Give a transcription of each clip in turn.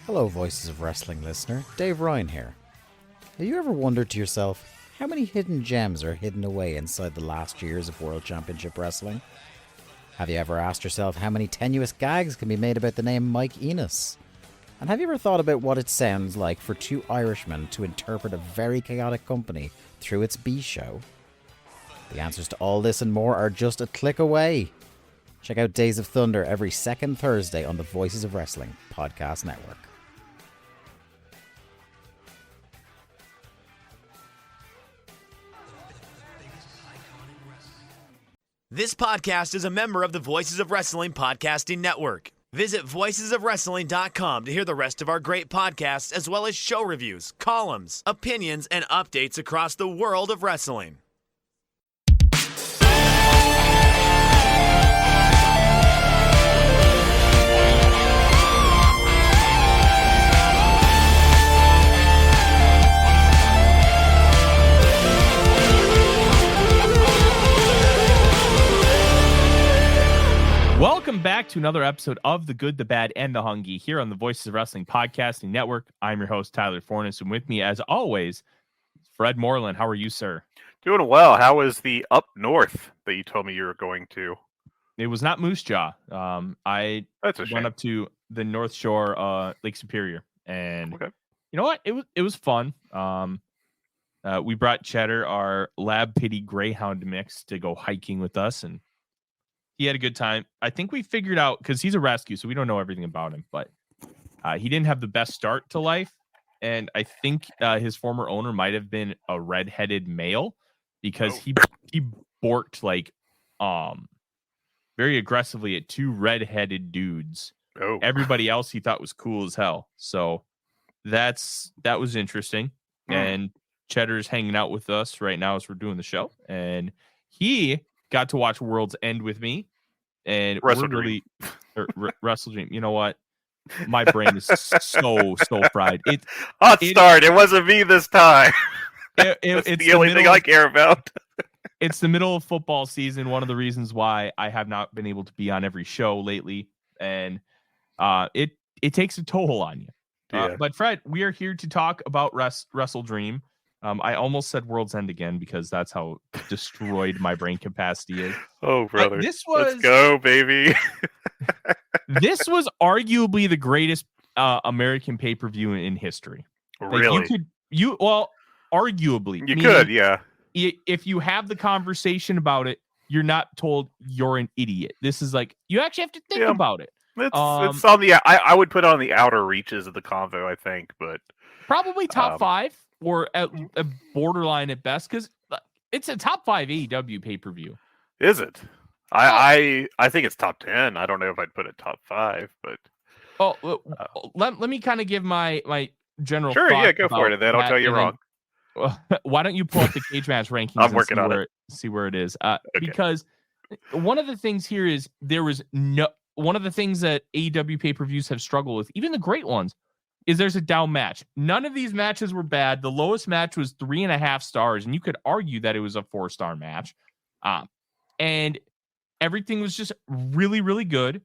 Hello, Voices of Wrestling listener. Dave Ryan here. Have you ever wondered to yourself how many hidden gems are hidden away inside the last years of World Championship Wrestling? Have you ever asked yourself how many tenuous gags can be made about the name Mike Enos? And have you ever thought about what it sounds like for two Irishmen to interpret a very chaotic company through its B show? The answers to all this and more are just a click away. Check out Days of Thunder every second Thursday on the Voices of Wrestling podcast network. This podcast is a member of the Voices of Wrestling podcasting network. Visit voicesofwrestling.com to hear the rest of our great podcasts, as well as show reviews, columns, opinions, and updates across the world of wrestling. Welcome back to another episode of The Good, the Bad, and the Hungee here on the Voices of Wrestling podcasting network. I'm your host, Tyler Fornes, and with me, as always, Fred Moreland. How are you, sir? Doing well. How was the up north that you told me you were going to? It was not Moose Jaw. I went up to the North Shore, Lake Superior, and you know what? It was fun. We brought Cheddar, our Lab Pity Greyhound mix, to go hiking with us, and he had a good time. I think we figured out, because he's a rescue, so we don't know everything about him, but he didn't have the best start to life. And I think his former owner might have been a redheaded male, because he borked like very aggressively at two redheaded dudes. Everybody else he thought was cool as hell. So that was interesting. And Cheddar's hanging out with us right now as we're doing the show, and he got to watch World's End with me and WrestleDream. WrestleDream. You know what? My brain is so fried. It wasn't me this time. It's the only thing I care about. It's the middle of football season. One of the reasons why I have not been able to be on every show lately, and it takes a toll on you. Yeah. But Fred, we are here to talk about WrestleDream. I almost said World's End again because that's how destroyed my brain capacity is. Oh, brother. Let's go, baby. This was arguably the greatest American pay-per-view in history. Really? Arguably. You could, yeah. If you have the conversation about it, you're not told you're an idiot. This is like, you actually have to think about it. It's on the, I would put it on the outer reaches of the convo, I think, but probably top five. Or at a borderline at best, because it's a top 5 AEW pay-per-view. Is it? I think it's top 10. I don't know if I'd put it top 5, but let me kind of give my general. Sure, yeah, go for it, and then I'll tell you wrong. Why don't you pull up the cage match rankings? I'm working on it. See where it is. Okay. Because one of the things here is one of the things that AEW pay-per-views have struggled with, even the great ones, is there's a down match. None of these matches were bad. The lowest match was 3.5 stars, and you could argue that it was a 4-star match. And everything was just really, really good.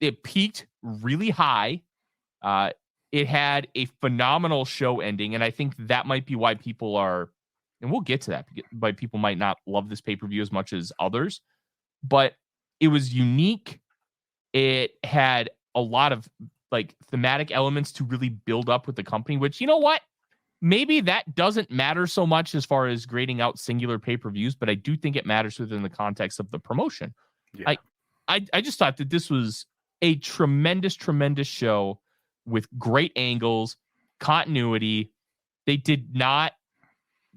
It peaked really high. It had a phenomenal show ending, and I think that might be why people are, and we'll get to that, why people might not love this pay-per-view as much as others. But it was unique. It had a lot of like thematic elements to really build up with the company, which, you know what? Maybe that doesn't matter so much as far as grading out singular pay-per-views, but I do think it matters within the context of the promotion. Yeah. I just thought that this was a tremendous show with great angles, continuity. They did not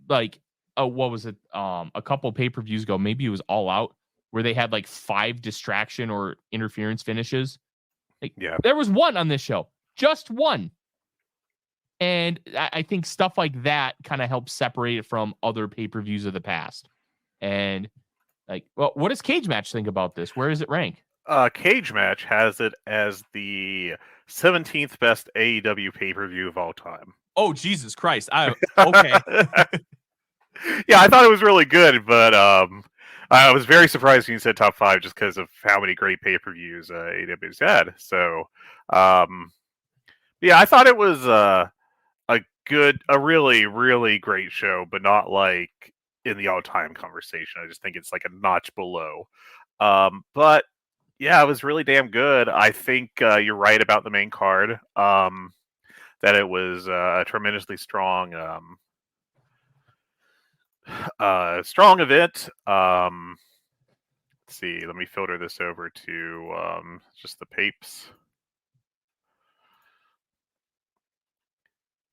like, what was it? A couple pay-per-views ago, maybe it was All Out, where they had like 5 distraction or interference finishes. There was one on this show, just one. And I think stuff like that kind of helps separate it from other pay-per-views of the past. And what does Cage Match think about this? Where does it rank? Cage Match has it as the 17th best AEW pay-per-view of all time. Oh, Jesus Christ. Okay. Yeah, I thought it was really good, but I was very surprised when you said top 5 just because of how many great pay-per-views AEW's had. So, Yeah, I thought it was a really, really great show, but not like in the all-time conversation. I just think it's like a notch below. But yeah, it was really damn good. I think you're right about the main card. That it was a tremendously strong event. Let's see. Let me filter this over to just the papes.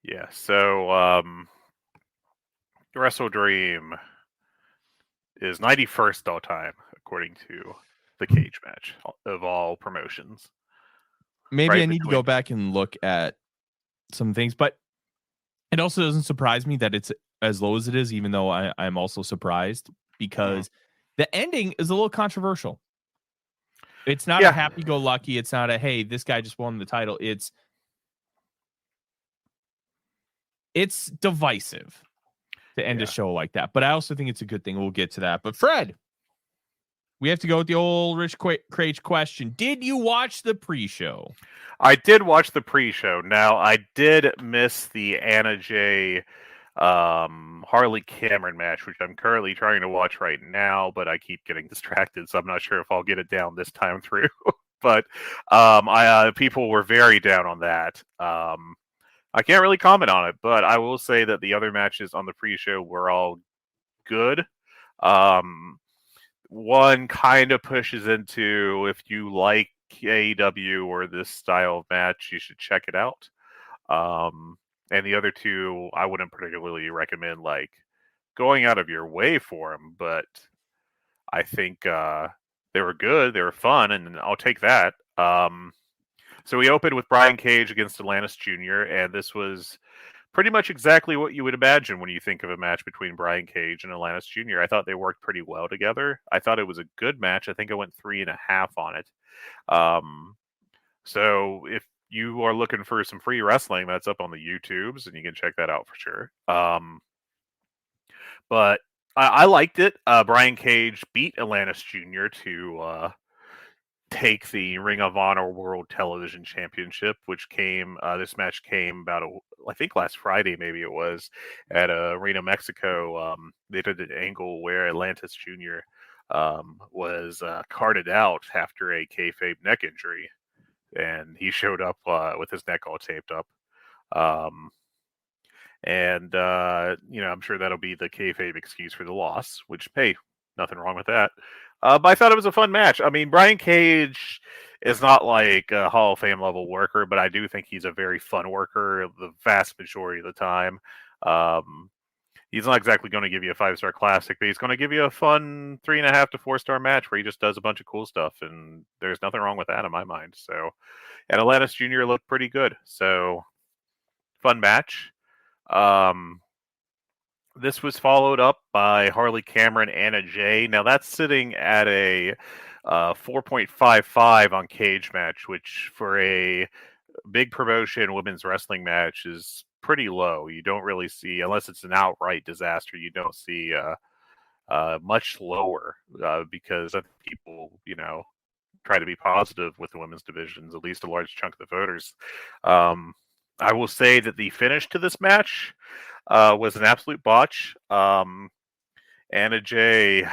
Yeah. So WrestleDream is 91st all time according to the cage match of all promotions. Maybe Right I need to go between. back and look at some things, but it also doesn't surprise me that it's as low as it is, even though I'm also surprised because the ending is a little controversial. It's not a Yeah. happy-go-lucky. It's not a, hey, this guy just won the title. It's divisive to end a show like that. But I also think it's a good thing. We'll get to that. But Fred, we have to go with the old Rich Craich question. Did you watch the pre-show? I did watch the pre-show. Now, I did miss the Anna Jay Harley Cameron match, which I'm currently trying to watch right now, but I keep getting distracted, so I'm not sure if I'll get it down this time through. But people were very down on that. I can't really comment on it, but I will say that the other matches on the pre-show were all good. One kind of pushes into, if you like AEW or this style of match, you should check it out. And the other two, I wouldn't particularly recommend like going out of your way for them, but I think they were good, they were fun, and I'll take that. So we opened with Brian Cage against Atlantis Jr., and this was pretty much exactly what you would imagine when you think of a match between Brian Cage and Atlantis Jr. I thought they worked pretty well together. I thought it was a good match. I think I went 3.5 on it. So if you are looking for some free wrestling, that's up on the YouTubes, and you can check that out for sure. But I liked it. Brian Cage beat Atlantis Jr. to take the Ring of Honor World Television Championship, which came. This match came I think last Friday, maybe it was, at Arena Mexico. They did an angle where Atlantis Jr. Was carted out after a kayfabe neck injury, and he showed up with his neck all taped up. I'm sure that'll be the kayfabe excuse for the loss, which, hey, nothing wrong with that. But I thought it was a fun match. I mean, Brian Cage is not like a Hall of Fame level worker, but I do think he's a very fun worker the vast majority of the time. He's not exactly going to give you a 5-star classic, but he's going to give you a fun 3.5 to 4-star match where he just does a bunch of cool stuff, and there's nothing wrong with that in my mind. So, and Atlantis Jr. looked pretty good. So, fun match. This was followed up by Harley Cameron, Anna Jay. Now that's sitting at a 4.55 on Cage Match, which for a big promotion women's wrestling match is pretty low. You don't really see, unless it's an outright disaster, you don't see much lower because people, try to be positive with the women's divisions, at least a large chunk of the voters. I will say that the finish to this match was an absolute botch. Anna Jay,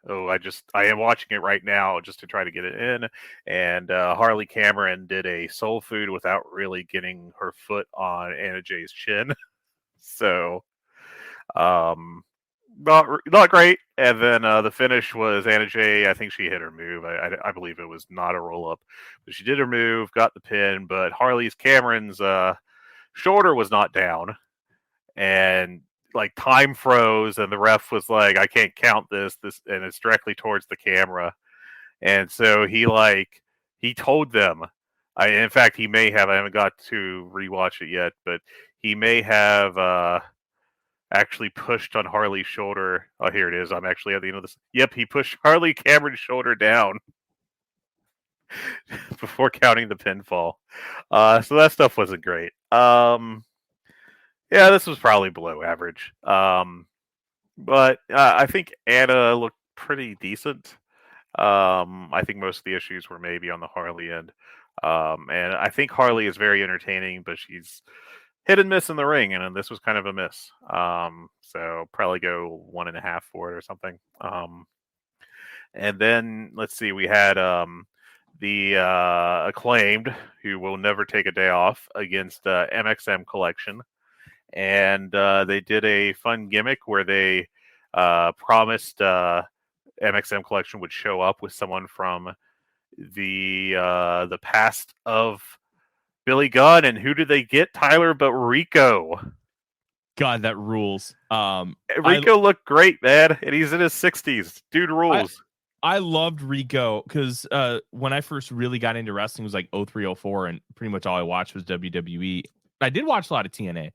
I am watching it right now just to try to get it in. And Harley Cameron did a soul food without really getting her foot on Anna Jay's chin. So, not great. And then the finish was Anna Jay. I think she hit her move. I believe it was not a roll up, but she did her move, got the pin. But Cameron's shoulder was not down, and like time froze, and the ref was like, "I can't count this," and it's directly towards the camera. And so he told them. In fact, he may have. I haven't got to rewatch it yet, but he may have actually pushed on Harley's shoulder. Oh, here it is. I'm actually at the end of this. Yep, he pushed Harley Cameron's shoulder down before counting the pinfall. So that stuff wasn't great. Yeah, this was probably below average. But I think Anna looked pretty decent. I think most of the issues were maybe on the Harley end. And I think Harley is very entertaining, but she's hit and miss in the ring, and this was kind of a miss. So probably go 1.5 for it or something. And then let's see, we had the Acclaimed, who will never take a day off, against MXM Collection, and they did a fun gimmick where they promised MXM Collection would show up with someone from the past of Billy Gunn, and who did they get, Tyler, but Rico? God, that rules. Rico looked great, man, and he's in his 60s. Dude rules. I loved Rico because when I first really got into wrestling, it was like 03, 04, and pretty much all I watched was WWE. I did watch a lot of TNA,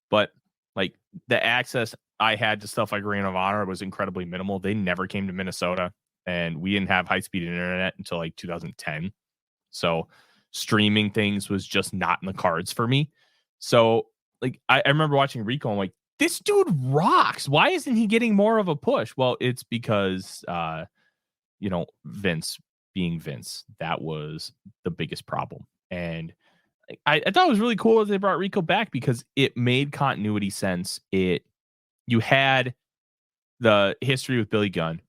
but like the access I had to stuff like Ring of Honor was incredibly minimal. They never came to Minnesota, and we didn't have high-speed internet until like 2010. So streaming things was just not in the cards for me. So like I remember watching Rico, I'm like, this dude rocks. Why isn't he getting more of a push? Well, it's because Vince being Vince. That was the biggest problem. And I thought it was really cool that they brought Rico back because it made continuity sense. You had the history with Billy Gunn,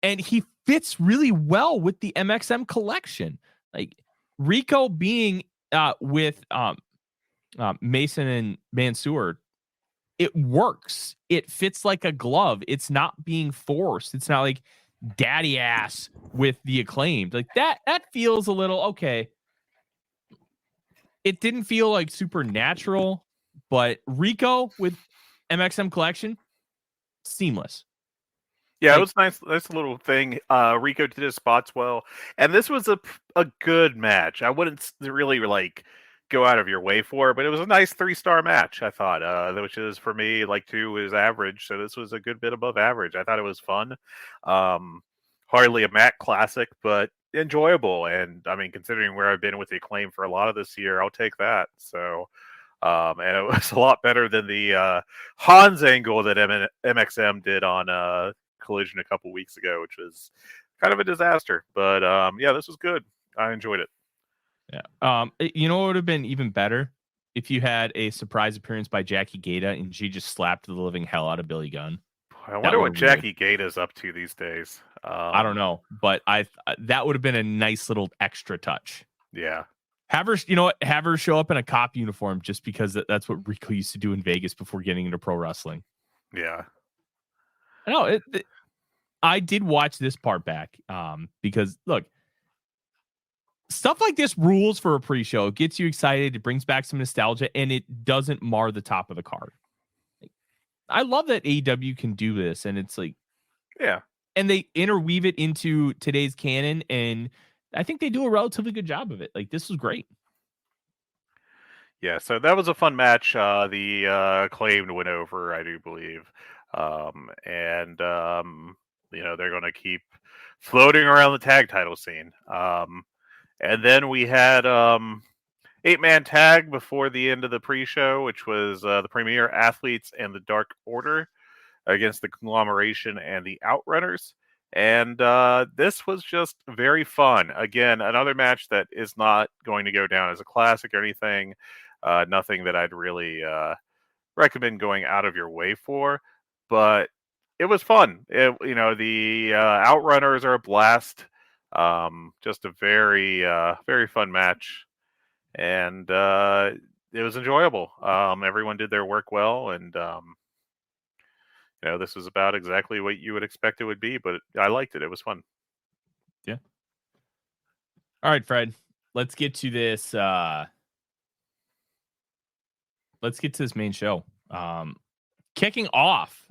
and he fits really well with the MXM Collection. Like Rico being with Mason and Mansoor, it works. It fits like a glove. It's not being forced. It's not like daddy ass with the Acclaimed. Like that feels a little okay. It didn't feel like supernatural, but Rico with MXM Collection, seamless. Yeah, it was nice. That's a little thing. Rico did his spots well, and this was a good match. I wouldn't really like go out of your way for it, but it was a nice 3-star match. I thought, which is for me like 2 is average, so this was a good bit above average. I thought it was fun. Hardly a Mac classic, but enjoyable. And I mean, considering where I've been with the Acclaim for a lot of this year, I'll take that. So. And it was a lot better than the Hans angle that MXM did on Collision a couple weeks ago, which was kind of a disaster. But yeah, this was good. I enjoyed it. Yeah. You know what would have been even better if you had a surprise appearance by Jackie Gata and she just slapped the living hell out of Billy Gunn. I wonder what Jackie Gata's up to these days. I don't know, but that would have been a nice little extra touch. Yeah. Have her show up in a cop uniform just because that's what Rico used to do in Vegas before getting into pro wrestling. Yeah. No, I did watch this part back because look, stuff like this rules for a pre-show. It gets you excited. It brings back some nostalgia, and it doesn't mar the top of the card. I love that AEW can do this, and it's like, yeah, and they interweave it into today's canon, and I think they do a relatively good job of it. Like, this was great. Yeah, so that was a fun match. The Acclaimed went over, I do believe. And they're going to keep floating around the tag title scene. And then we had 8-man tag before the end of the pre-show, which was the Premier Athletes and the Dark Order against the Conglomeration and the Outrunners. And this was just very fun. Again, another match that is not going to go down as a classic or anything. Nothing that I'd really recommend going out of your way for. But it was fun. The Outrunners are a blast. Just a very, very fun match. And it was enjoyable. Everyone did their work well. And this was about exactly what you would expect it would be, but I liked it. It was fun. Yeah. All right, Fred, let's get to this. Let's get to this main show. Kicking off,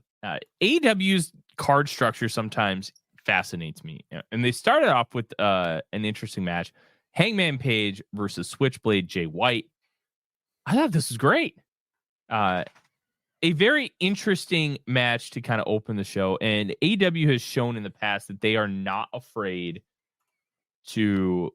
AEW's card structure sometimes fascinates me. And they started off with an interesting match. Hangman Page versus Switchblade Jay White. I thought this was great. A very interesting match to kind of open the show. And AEW has shown in the past that they are not afraid to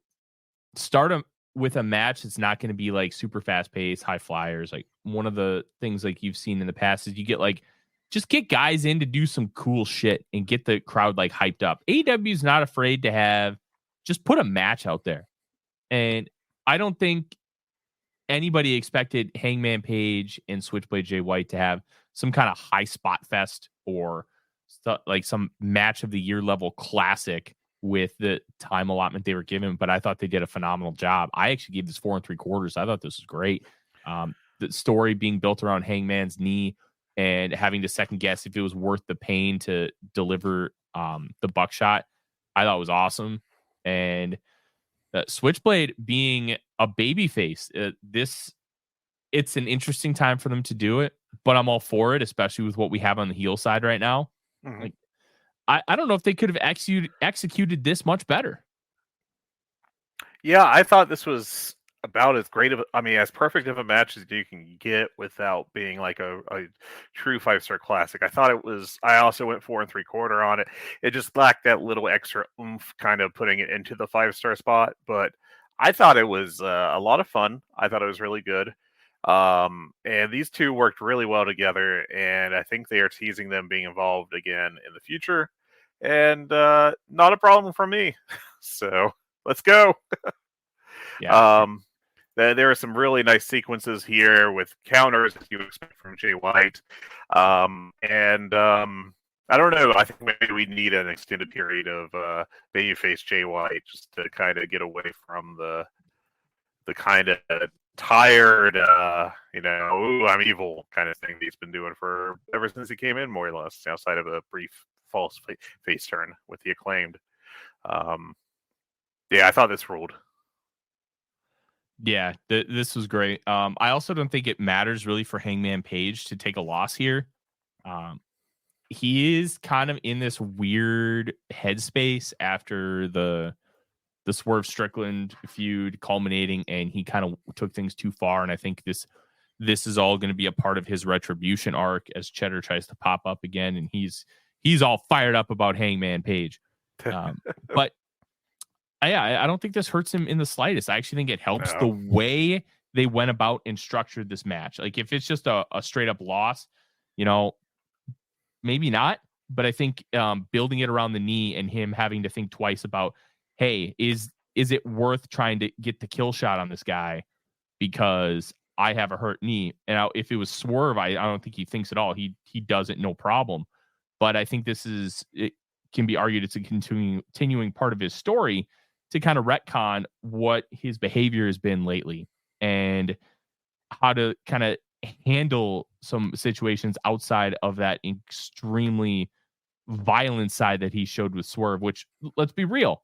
start with a match that's not going to be like super fast paced, high flyers. Like one of the things like you've seen in the past is you get like, just get guys in to do some cool shit and get the crowd like hyped up. AEW is not afraid to just put a match out there. And I don't think anybody expected Hangman Page and Switchblade Jay White to have some kind of high spot fest or like some match of the year level classic with the time allotment they were given. But I thought they did a phenomenal job. I actually gave this 4 3/4. I thought this was great. The story being built around Hangman's knee and having to second guess if it was worth the pain to deliver the buckshot, I thought was awesome. And Switchblade being a babyface, it's an interesting time for them to do it, but I'm all for it, especially with what we have on the heel side right now. Mm-hmm. Like, I don't know if they could have executed this much better. Yeah, I thought this was about as great of, as perfect of a match as you can get without being like a true 5-star classic. I thought it was. I also went 4 3/4 on it. It just lacked that little extra oomph, kind of putting it into the 5-star spot. But I thought it was a lot of fun. I thought it was really good. And these two worked really well together, and I think they are teasing them being involved again in the future. And not a problem for me. So let's go. Yeah. There are some really nice sequences here with counters, as you expect from Jay White. I don't know. I think maybe we need an extended period of babyface Jay White just to kind of get away from the kind of tired, ooh, I'm evil kind of thing that he's been doing for ever since he came in, more or less, outside of a brief false face turn with the Acclaimed. Yeah, I thought this ruled. Yeah, this was great. I also don't think it matters really for Hangman Page to take a loss here. He is kind of in this weird headspace after the Swerve Strickland feud culminating, and he kind of took things too far. And I think this is all going to be a part of his retribution arc as Cheddar tries to pop up again, and he's all fired up about Hangman Page. But I don't think this hurts him in the slightest. I actually think it helps the way they went about and structured this match. Like if it's just a straight up loss, maybe not. But I think building it around the knee and him having to think twice about, hey, is it worth trying to get the kill shot on this guy because I have a hurt knee? And if it was Swerve, I don't think he thinks at all. He does it no problem. But I think it can be argued it's a continuing part of his story to kind of retcon what his behavior has been lately and how to kind of handle some situations outside of that extremely violent side that he showed with Swerve, which, let's be real,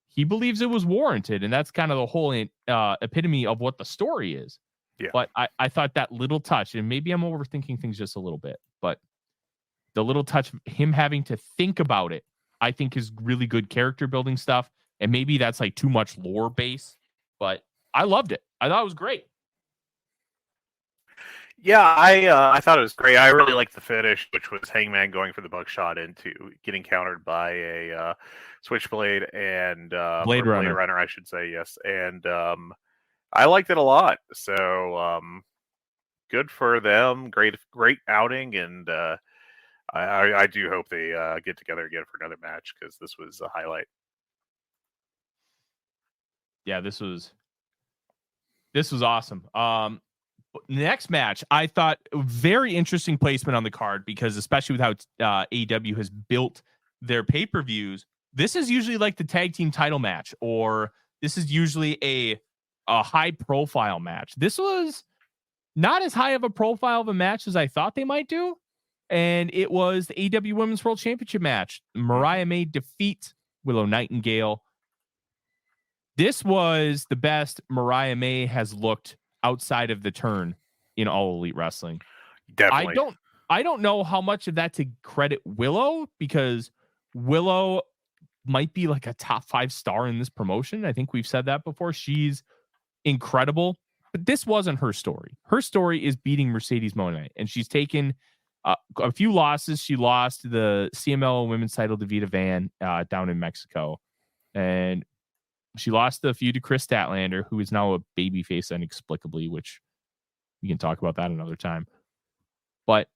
he believes it was warranted. And that's kind of the whole epitome of what the story is. Yeah. But I thought that little touch, and maybe I'm overthinking things just a little bit, but the little touch of him having to think about it, I think is really good character building stuff. And maybe that's like too much lore base, but I loved it. I thought it was great. Yeah, I thought it was great. I really liked the finish, which was Hangman going for the buckshot into getting countered by a Switchblade and Blade Runner, I should say, yes. And I liked it a lot. So good for them. Great outing, and I do hope they get together again for another match because this was a highlight. Yeah, this was awesome. Next match, I thought very interesting placement on the card because especially with how AEW has built their pay-per-views, this is usually like the tag team title match, or this is usually a high-profile match. This was not as high of a profile of a match as I thought they might do, and it was the AEW Women's World Championship match. Mariah May defeats Willow Nightingale. This was the best Mariah May has looked outside of the turn in All Elite Wrestling. Definitely. I don't know how much of that to credit Willow, because Willow might be like a top 5 star in this promotion. I think we've said that before. She's incredible, but this wasn't her story. Her story is beating Mercedes Moné, and she's taken a few losses. She lost the CMLL women's title to Vita Van down in Mexico, and she lost the feud to Chris Statlander, who is now a babyface inexplicably, which we can talk about that another time. But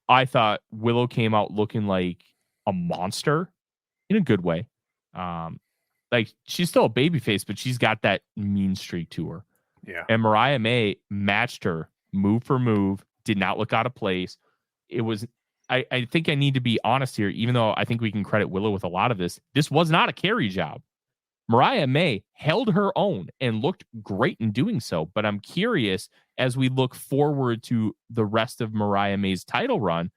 I thought Willow came out looking like a monster in a good way. like she's still a babyface, but she's got that mean streak to her. Yeah. And Mariah May matched her move for move, did not look out of place. It was, I think I need to be honest here, even though I think we can credit Willow with a lot of this. This was not a carry job. Mariah May held her own and looked great in doing so. But I'm curious, as we look forward to the rest of Mariah May's title run,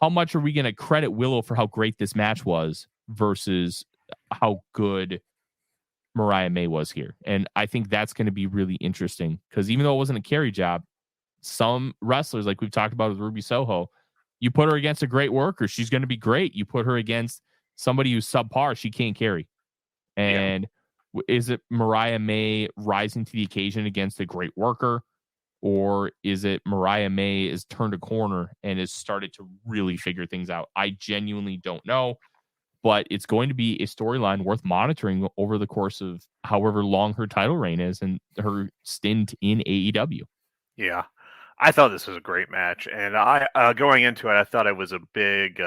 how much are we going to credit Willow for how great this match was versus how good Mariah May was here? And I think that's going to be really interesting because even though it wasn't a carry job, some wrestlers, like we've talked about with Ruby Soho, you put her against a great worker, she's going to be great. You put her against somebody who's subpar, she can't carry. And is it Mariah May rising to the occasion against a great worker? Or is it Mariah May has turned a corner and has started to really figure things out? I genuinely don't know, but it's going to be a storyline worth monitoring over the course of however long her title reign is and her stint in AEW. Yeah, I thought this was a great match, and I going into it, I thought it was a big,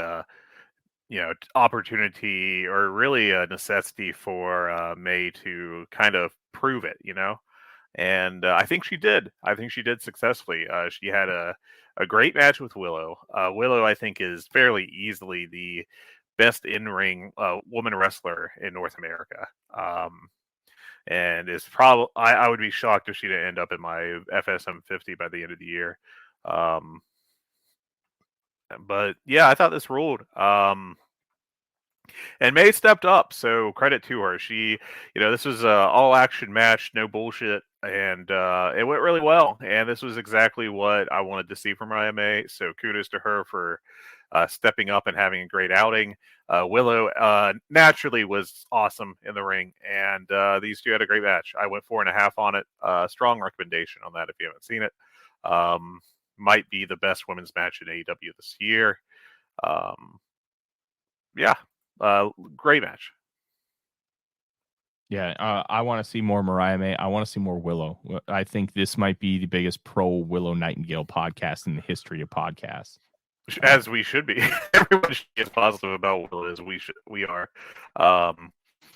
opportunity or really a necessity for May to kind of prove it, And I think she did. I think she did successfully. She had a great match with Willow. Willow, I think, is fairly easily the best in-ring woman wrestler in North America. And is probably I would be shocked if she didn't end up in my FSM 50 by the end of the year. But yeah, I thought this ruled. And May stepped up, so credit to her. She, this was an all-action match, no bullshit, and it went really well. And this was exactly what I wanted to see from Mariah May, so kudos to her for stepping up and having a great outing. Willow naturally was awesome in the ring, and these two had a great match. I went 4.5 on it. Strong recommendation on that if you haven't seen it. Might be the best women's match in AEW this year. Great match. Yeah, I want to see more Mariah May. I want to see more Willow. I think this might be the biggest pro Willow Nightingale podcast in the history of podcasts. As we should be. Everyone should be as positive about Willow as we are.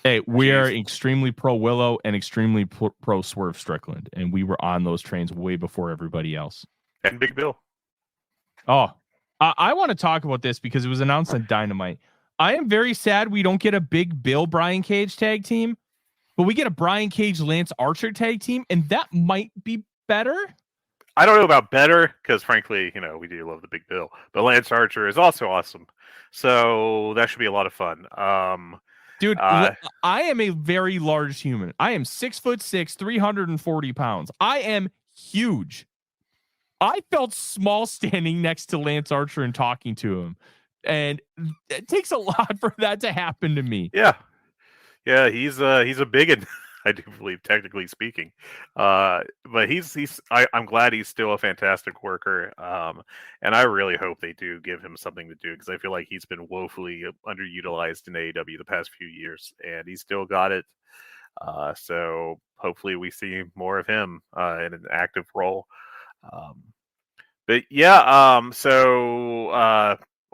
Hey, we are extremely pro Willow and extremely pro Swerve Strickland, and we were on those trains way before everybody else. And Big Bill. Oh, I want to talk about this because it was announced on Dynamite. I am very sad we don't get a Big Bill Brian Cage tag team, but we get a Brian Cage Lance Archer tag team, and that might be better. I don't know about better because, frankly, we do love the Big Bill, but Lance Archer is also awesome, so that should be a lot of fun. Dude, I am a very large human. I am 6'6", 340 pounds. I am huge. I felt small standing next to Lance Archer and talking to him. And it takes a lot for that to happen to me. Yeah, he's a biggin, I do believe, technically speaking. But I'm glad he's still a fantastic worker. And I really hope they do give him something to do because I feel like he's been woefully underutilized in AEW the past few years, and he's still got it. So hopefully we see more of him in an active role. But yeah,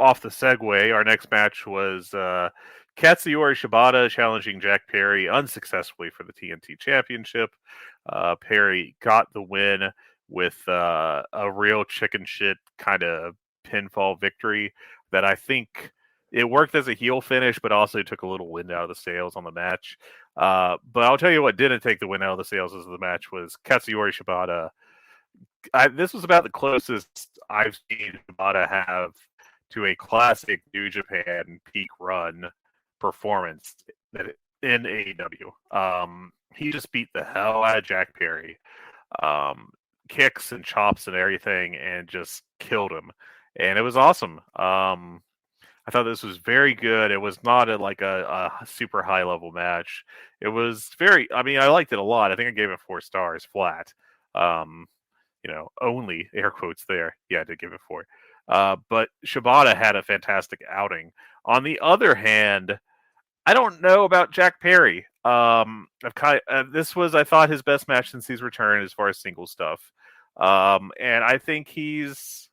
off the segue, our next match was Katsuyori Shibata challenging Jack Perry unsuccessfully for the TNT Championship. Perry got the win with a real chicken shit kind of pinfall victory that I think it worked as a heel finish, but also took a little wind out of the sails on the match. But I'll tell you what didn't take the wind out of the sails of the match was Katsuyori Shibata. This was about the closest I've seen Shibata have to a classic New Japan peak run performance in AEW. He just beat the hell out of Jack Perry. Kicks and chops and everything, and just killed him. And it was awesome. I thought this was very good. It was not a super high level match. It was I liked it a lot. I think I gave it 4 stars flat. Only air quotes there. Yeah, I did give it 4. But Shibata had a fantastic outing. On the other hand, I don't know about Jack Perry. This was, I thought, his best match since he's returned as far as single stuff. And I think he's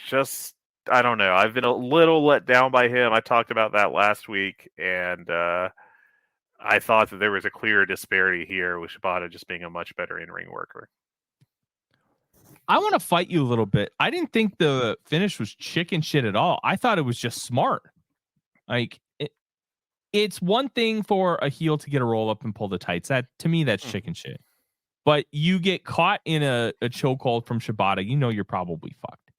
just, I don't know. I've been a little let down by him. I talked about that last week, and I thought that there was a clear disparity here with Shibata just being a much better in-ring worker. I want to fight you a little bit. I didn't think the finish was chicken shit at all. I thought it was just smart. Like it's one thing for a heel to get a roll up and pull the tights. That to me, that's chicken shit. But you get caught in a chokehold from Shibata, you know you're probably fucked.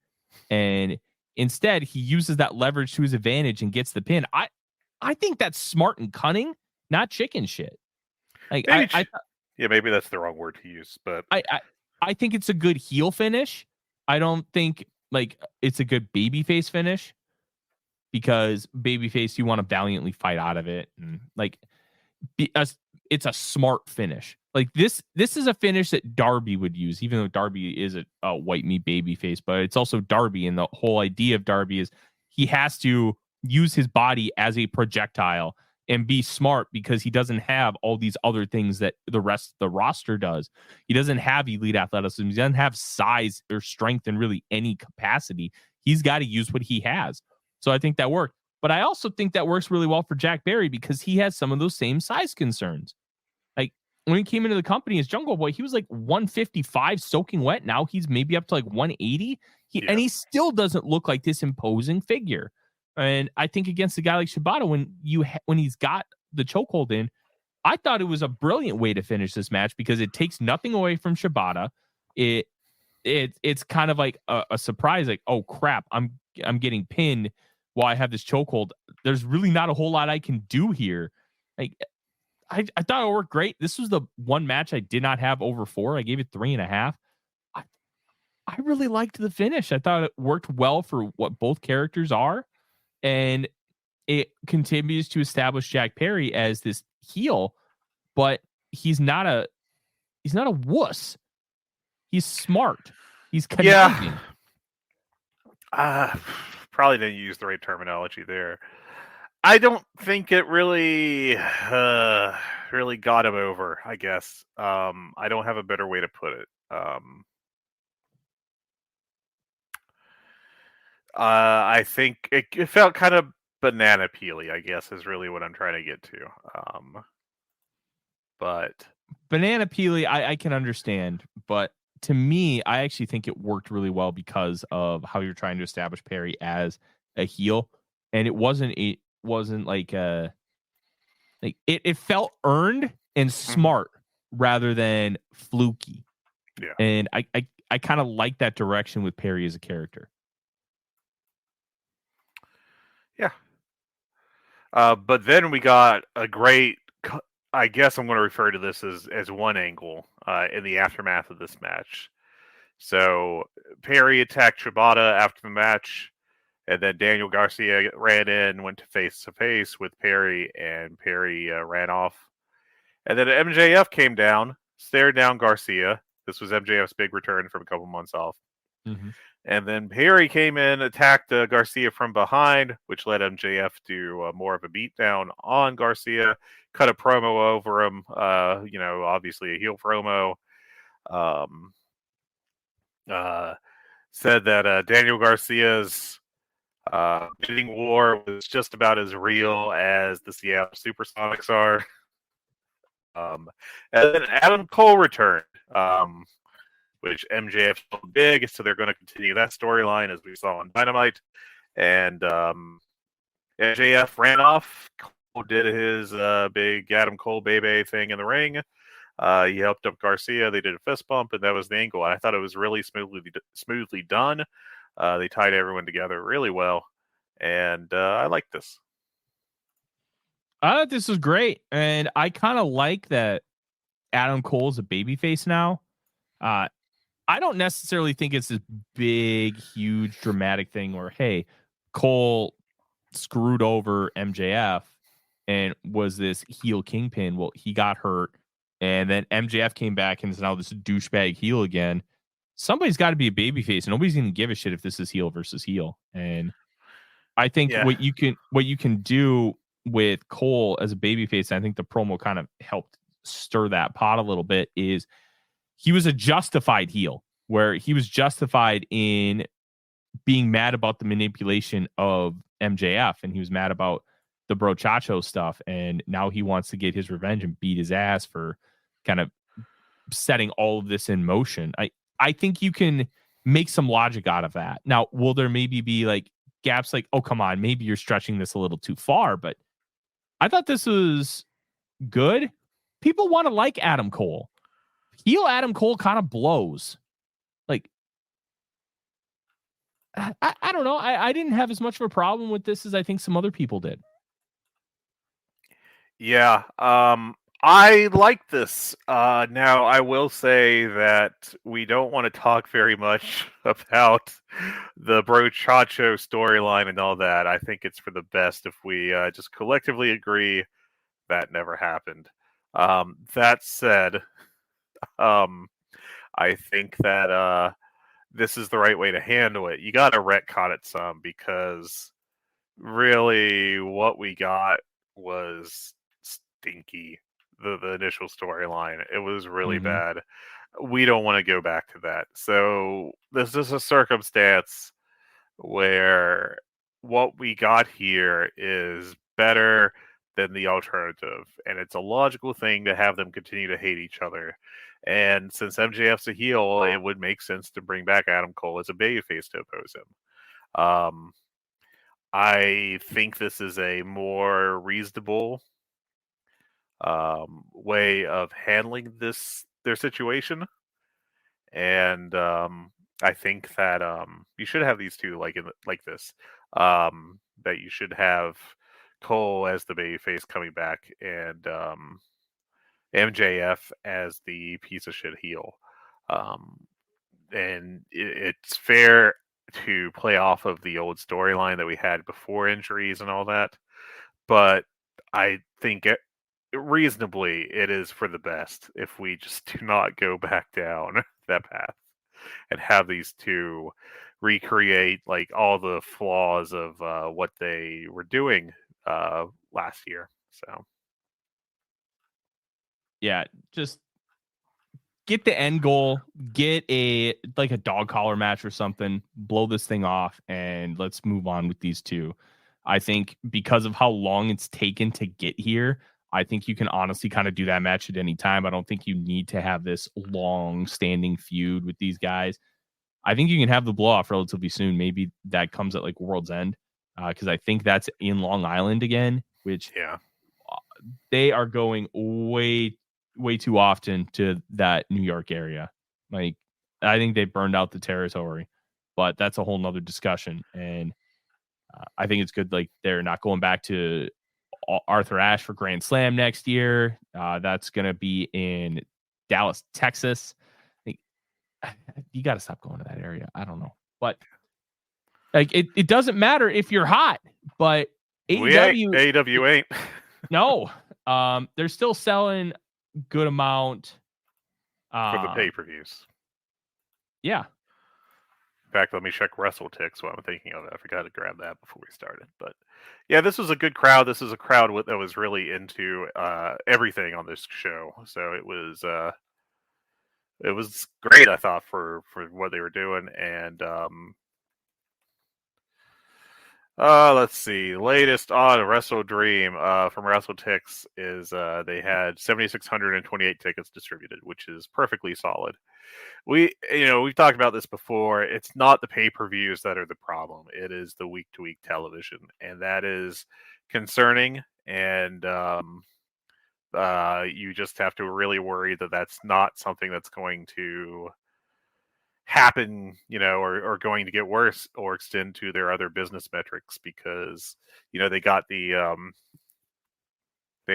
And instead, he uses that leverage to his advantage and gets the pin. I think that's smart and cunning, not chicken shit. Like maybe that's the wrong word to use, but I think it's a good heel finish. I don't think like it's a good babyface finish because babyface you want to valiantly fight out of it and like it's a smart finish. Like this is a finish that Darby would use, even though Darby is a white meat babyface, but it's also Darby, and the whole idea of Darby is he has to use his body as a projectile and be smart because he doesn't have all these other things that the rest of the roster does. He doesn't have elite athleticism. He doesn't have size or strength in really any capacity. He's got to use what he has. So I think that worked. But I also think that works really well for Jack Barry because he has some of those same size concerns. Like when he came into the company as Jungle Boy, he was like 155 soaking wet. Now he's maybe up to like 180. And he still doesn't look like this imposing figure. And I think against a guy like Shibata, when he's got the chokehold in, I thought it was a brilliant way to finish this match because it takes nothing away from Shibata. It's kind of like a surprise, like, oh crap, I'm getting pinned while I have this chokehold. There's really not a whole lot I can do here. Like I thought it worked great. This was the one match I did not have over 4. I gave it 3.5. I really liked the finish. I thought it worked well for what both characters are. And it continues to establish Jack Perry as this heel, but he's not a wuss. He's smart. He's conniving. Probably didn't use the right terminology there. I don't think it really got him over, I guess. I don't have a better way to put it. I think it felt kind of banana peely, I guess, is really what I'm trying to get to. But banana peely, I can understand, but to me, I actually think it worked really well because of how you're trying to establish Perry as a heel, and it wasn't like it felt earned and smart rather than fluky. Yeah, and I kind of like that direction with Perry as a character. Yeah. But then we got a great, I guess I'm going to refer to this as one angle in the aftermath of this match. So Perry attacked Shibata after the match, and then Daniel Garcia ran in, went to face with Perry, and Perry ran off. And then MJF came down, stared down Garcia. This was MJF's big return from a couple months off. Mm-hmm. And then Perry came in, attacked Garcia from behind, which led MJF to more of a beatdown on Garcia. Cut a promo over him, obviously a heel promo. Said that Daniel Garcia's bidding war was just about as real as the Seattle Supersonics are. And then Adam Cole returned. Which MJF felt big, so they're going to continue that storyline as we saw on Dynamite. And MJF ran off. Cole did his big Adam Cole Bebe thing in the ring. He helped up Garcia. They did a fist bump, and that was the angle. And I thought it was really smoothly done. They tied everyone together really well, and I like this. I thought this was great, and I kind of like that Adam Cole is a babyface now. I don't necessarily think it's this big, huge, dramatic thing where, hey, Cole screwed over MJF and was this heel kingpin. Well, he got hurt, and then MJF came back and is now this douchebag heel again. Somebody's got to be a babyface, and nobody's going to give a shit if this is heel versus heel. And I think what you can do with Cole as a babyface, I think the promo kind of helped stir that pot a little bit, is he was a justified heel, where he was justified in being mad about the manipulation of MJF, and he was mad about the Brochacho stuff, and now he wants to get his revenge and beat his ass for kind of setting all of this in motion. I think you can make some logic out of that. Now, will there maybe be like gaps like, oh, come on, maybe you're stretching this a little too far, but I thought this was good. People want to like Adam Cole. Heel Adam Cole kind of blows. Like, I don't know. I didn't have as much of a problem with this as I think some other people did. Yeah, I like this. Now, I will say that we don't want to talk very much about the Brochacho storyline and all that. I think it's for the best if we just collectively agree that never happened. That said, I think that this is the right way to handle it. You got to retcon it some, because really what we got was stinky. The initial storyline, it was really bad. We don't want to go back to that. So this is a circumstance where what we got here is better than the alternative, and it's a logical thing to have them continue to hate each other. And since MJF's a heel, it would make sense to bring back Adam Cole as a babyface to oppose him. I think this is a more reasonable way of handling their situation, and I think that you should have these two like this. That you should have Cole as the babyface coming back, and MJF as the piece of shit heel. And it's fair to play off of the old storyline that we had before injuries and all that, but I think reasonably it is for the best if we just do not go back down that path and have these two recreate like all the flaws of what they were doing last year. So yeah, just get the end goal, get a dog collar match or something, blow this thing off, and let's move on with these two. I think because of how long it's taken to get here, I think you can honestly kind of do that match at any time. I don't think you need to have this long standing feud with these guys. I think you can have the blow off relatively soon. Maybe that comes at like World's End, because I think that's in Long Island again, which they are going way too often to that New York area. Like, I think they burned out the territory, but that's a whole nother discussion. And I think it's good. Like, they're not going back to Arthur Ashe for Grand Slam next year. That's going to be in Dallas, Texas. Like, you got to stop going to that area. I don't know, but like, it doesn't matter if you're hot, but AEW ain't. No, they're still selling good amount for the pay-per-views. Yeah. In fact, let me check WrestleTix while I'm thinking of it. I forgot to grab that before we started. But yeah, this was a good crowd. This is a crowd that was really into everything on this show. So it was great, I thought, for what they were doing. And let's see. Latest on WrestleDream from WrestleTix is they had 7,628 tickets distributed, which is perfectly solid. We've talked about this before. It's not the pay-per-views that are the problem. It is the week-to-week television, and that is concerning. And you just have to really worry that that's not something that's going to happen, or going to get worse or extend to their other business metrics, because they got they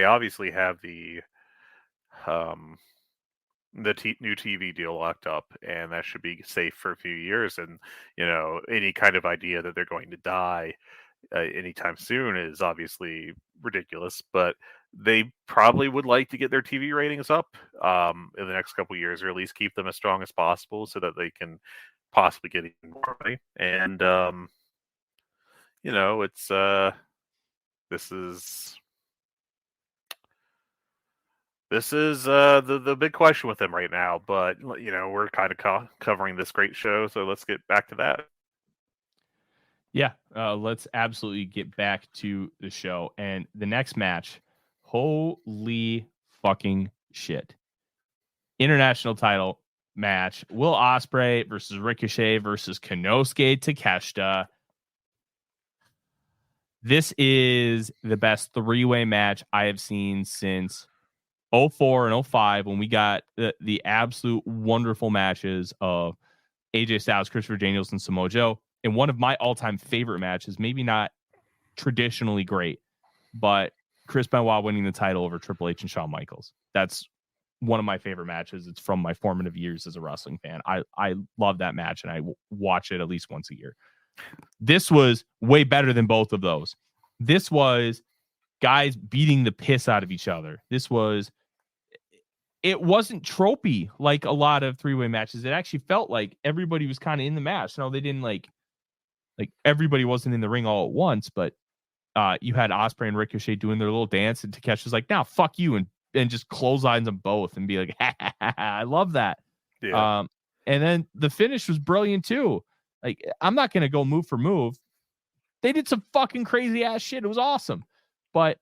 obviously have the new TV deal locked up, and that should be safe for a few years. And any kind of idea that they're going to die anytime soon is obviously ridiculous, but they probably would like to get their TV ratings up in the next couple of years, or at least keep them as strong as possible so that they can possibly get even more money. And it's this is the big question with them right now. But we're kind of covering this great show, so let's get back to that. Yeah, let's absolutely get back to the show. And the next match, holy fucking shit. International title match. Will Ospreay versus Ricochet versus Konosuke Takeshita. This is the best three-way match I have seen since 04 and 05 when we got the absolute wonderful matches of AJ Styles, Christopher Daniels, and Samoa Joe. And one of my all-time favorite matches, maybe not traditionally great, but Chris Benoit winning the title over Triple H and Shawn Michaels. That's one of my favorite matches. It's from my formative years as a wrestling fan. I love that match, and I watch it at least once a year. This was way better than both of those. This was guys beating the piss out of each other. It wasn't tropey like a lot of three-way matches. It actually felt like everybody was kind of in the match. No, they didn't like everybody wasn't in the ring all at once, but you had Ospreay and Ricochet doing their little dance, and Takeshi's like, "Now, fuck you," and just clotheslines them both and be like, ha, ha, ha, ha. I love that. Yeah. And then the finish was brilliant too. Like, I'm not going to go move for move. They did some fucking crazy ass shit. It was awesome. But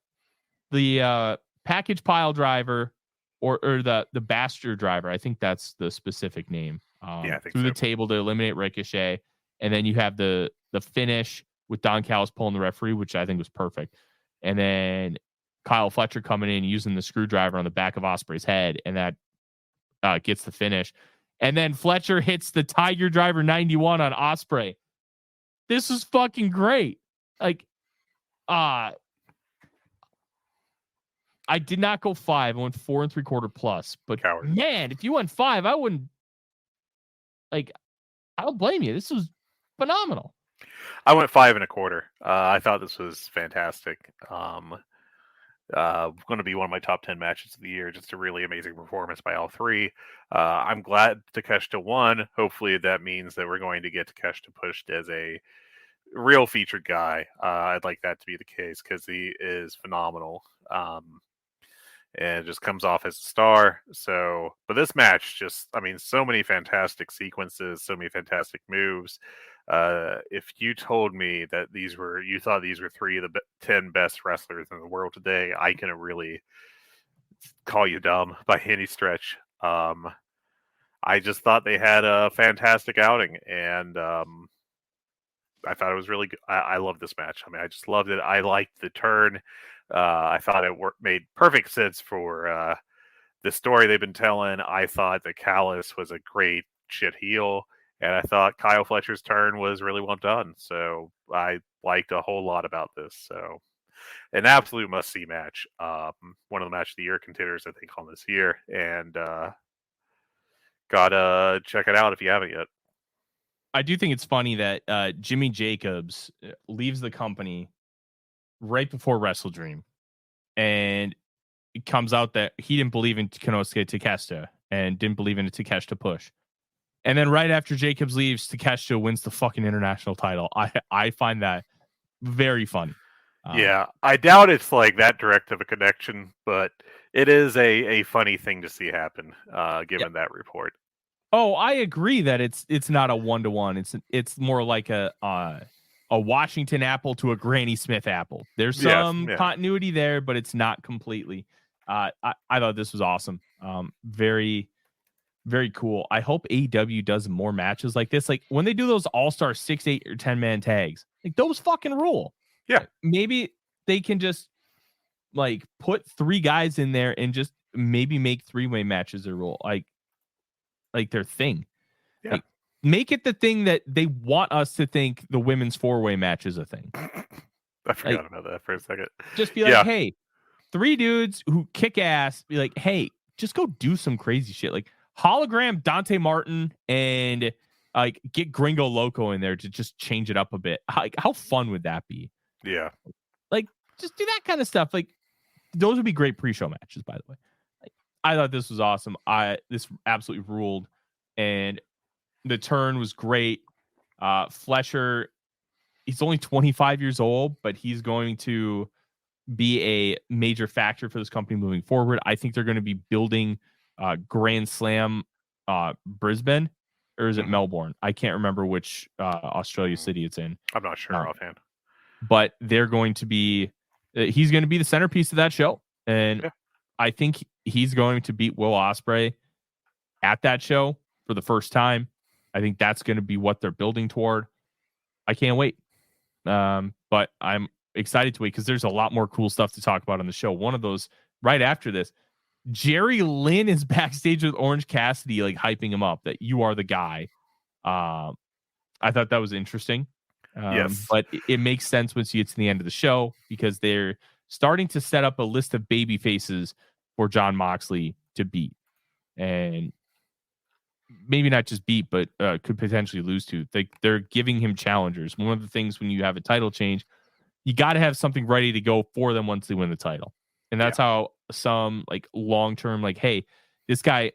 the package pile driver or the Baster driver, I think that's the specific name, I think through so. the table to eliminate Ricochet. And then you have the finish with Don Callis pulling the referee, which I think was perfect. And then Kyle Fletcher coming in using the screwdriver on the back of Ospreay's head, and that gets the finish. And then Fletcher hits the Tiger Driver 91 on Ospreay. This is fucking great. Like, I did not go 5. I went 4 3/4 plus. But Coward. Man, if you went 5, I wouldn't. Like, I don't blame you. This was phenomenal. I went 5 1/4. I thought this was fantastic. Going to be one of my top 10 matches of the year. Just a really amazing performance by all three. I'm glad Takeshita won. Hopefully that means that we're going to get Takeshita pushed as a real featured guy. I'd like that to be the case because he is phenomenal. And just comes off as a star. So, but this match so many fantastic sequences, so many fantastic moves. If you told me that you thought these were 3 of the 10 best wrestlers in the world today, I couldn't really call you dumb by any stretch. I just thought they had a fantastic outing, and I thought it was really good. I love this match. I mean, I just loved it. I liked the turn. I thought it made perfect sense for the story they've been telling. I thought that Callis was a great shit heel, and I thought Kyle Fletcher's turn was really well done. So I liked a whole lot about this. So an absolute must-see match. One of the match of the year contenders, I think, on this year, and gotta check it out if you haven't yet. I do think it's funny that Jimmy Jacobs leaves the company right before WrestleDream, and it comes out that he didn't believe in Konosuke Takeshita and didn't believe in a Takeshita push. And then right after Jacobs leaves, Takeshita wins the fucking international title. I find that very funny. Yeah, I doubt it's like that direct of a connection, but it is a funny thing to see happen, given that report. Oh, I agree that it's not a 1-to-1. It's more like a Washington apple to a Granny Smith apple. There's some continuity there, but it's not completely. I thought this was awesome. Very, very cool. I hope AEW does more matches like this. Like when they do those all-star 6, 8, or 10-man tags, like those fucking rule. Yeah. Maybe they can just like put 3 guys in there and just maybe make 3-way matches a rule. Like their thing. Yeah. Like, make it the thing that they want us to think the women's 4-way match is a thing. I forgot about that for a second. Just be like, hey, 3 dudes who kick ass. Be like, hey, just go do some crazy shit. Like hologram Dante Martin and like get Gringo Loco in there to just change it up a bit. Like, how fun would that be? Yeah. Like, just do that kind of stuff. Like, those would be great pre-show matches, by the way. Like, I thought this was awesome. This absolutely ruled. And the turn was great. Fletcher, he's only 25 years old, but he's going to be a major factor for this company moving forward. I think they're going to be building Grand Slam Brisbane. or is it Melbourne? I can't remember which Australia city it's in. I'm not sure offhand. But they're going to be, he's going to be the centerpiece of that show. And I think he's going to beat Will Ospreay at that show for the first time. I think that's going to be what they're building toward. I can't wait. But I'm excited to wait because there's a lot more cool stuff to talk about on the show. One of those right after this, Jerry Lynn is backstage with Orange Cassidy, like hyping him up that you are the guy. I thought that was interesting. Yes. But it makes sense once you get to the end of the show because they're starting to set up a list of baby faces for Jon Moxley to beat. And maybe not just beat, but could potentially lose to. They're giving him challengers. One of the things when you have a title change, you got to have something ready to go for them once they win the title. And that's how some like long-term, like, hey, this guy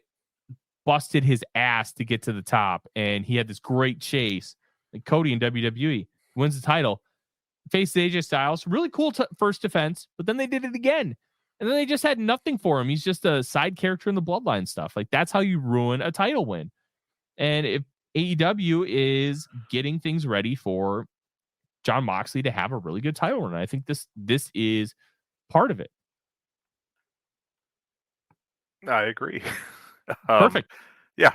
busted his ass to get to the top and he had this great chase. Like Cody in WWE wins the title, faced AJ Styles, really cool first defense, but then they did it again. And then they just had nothing for him. He's just a side character in the Bloodline stuff. Like that's how you ruin a title win. And if AEW is getting things ready for Jon Moxley to have a really good title run, I think this is part of it. I agree. Perfect. Yeah.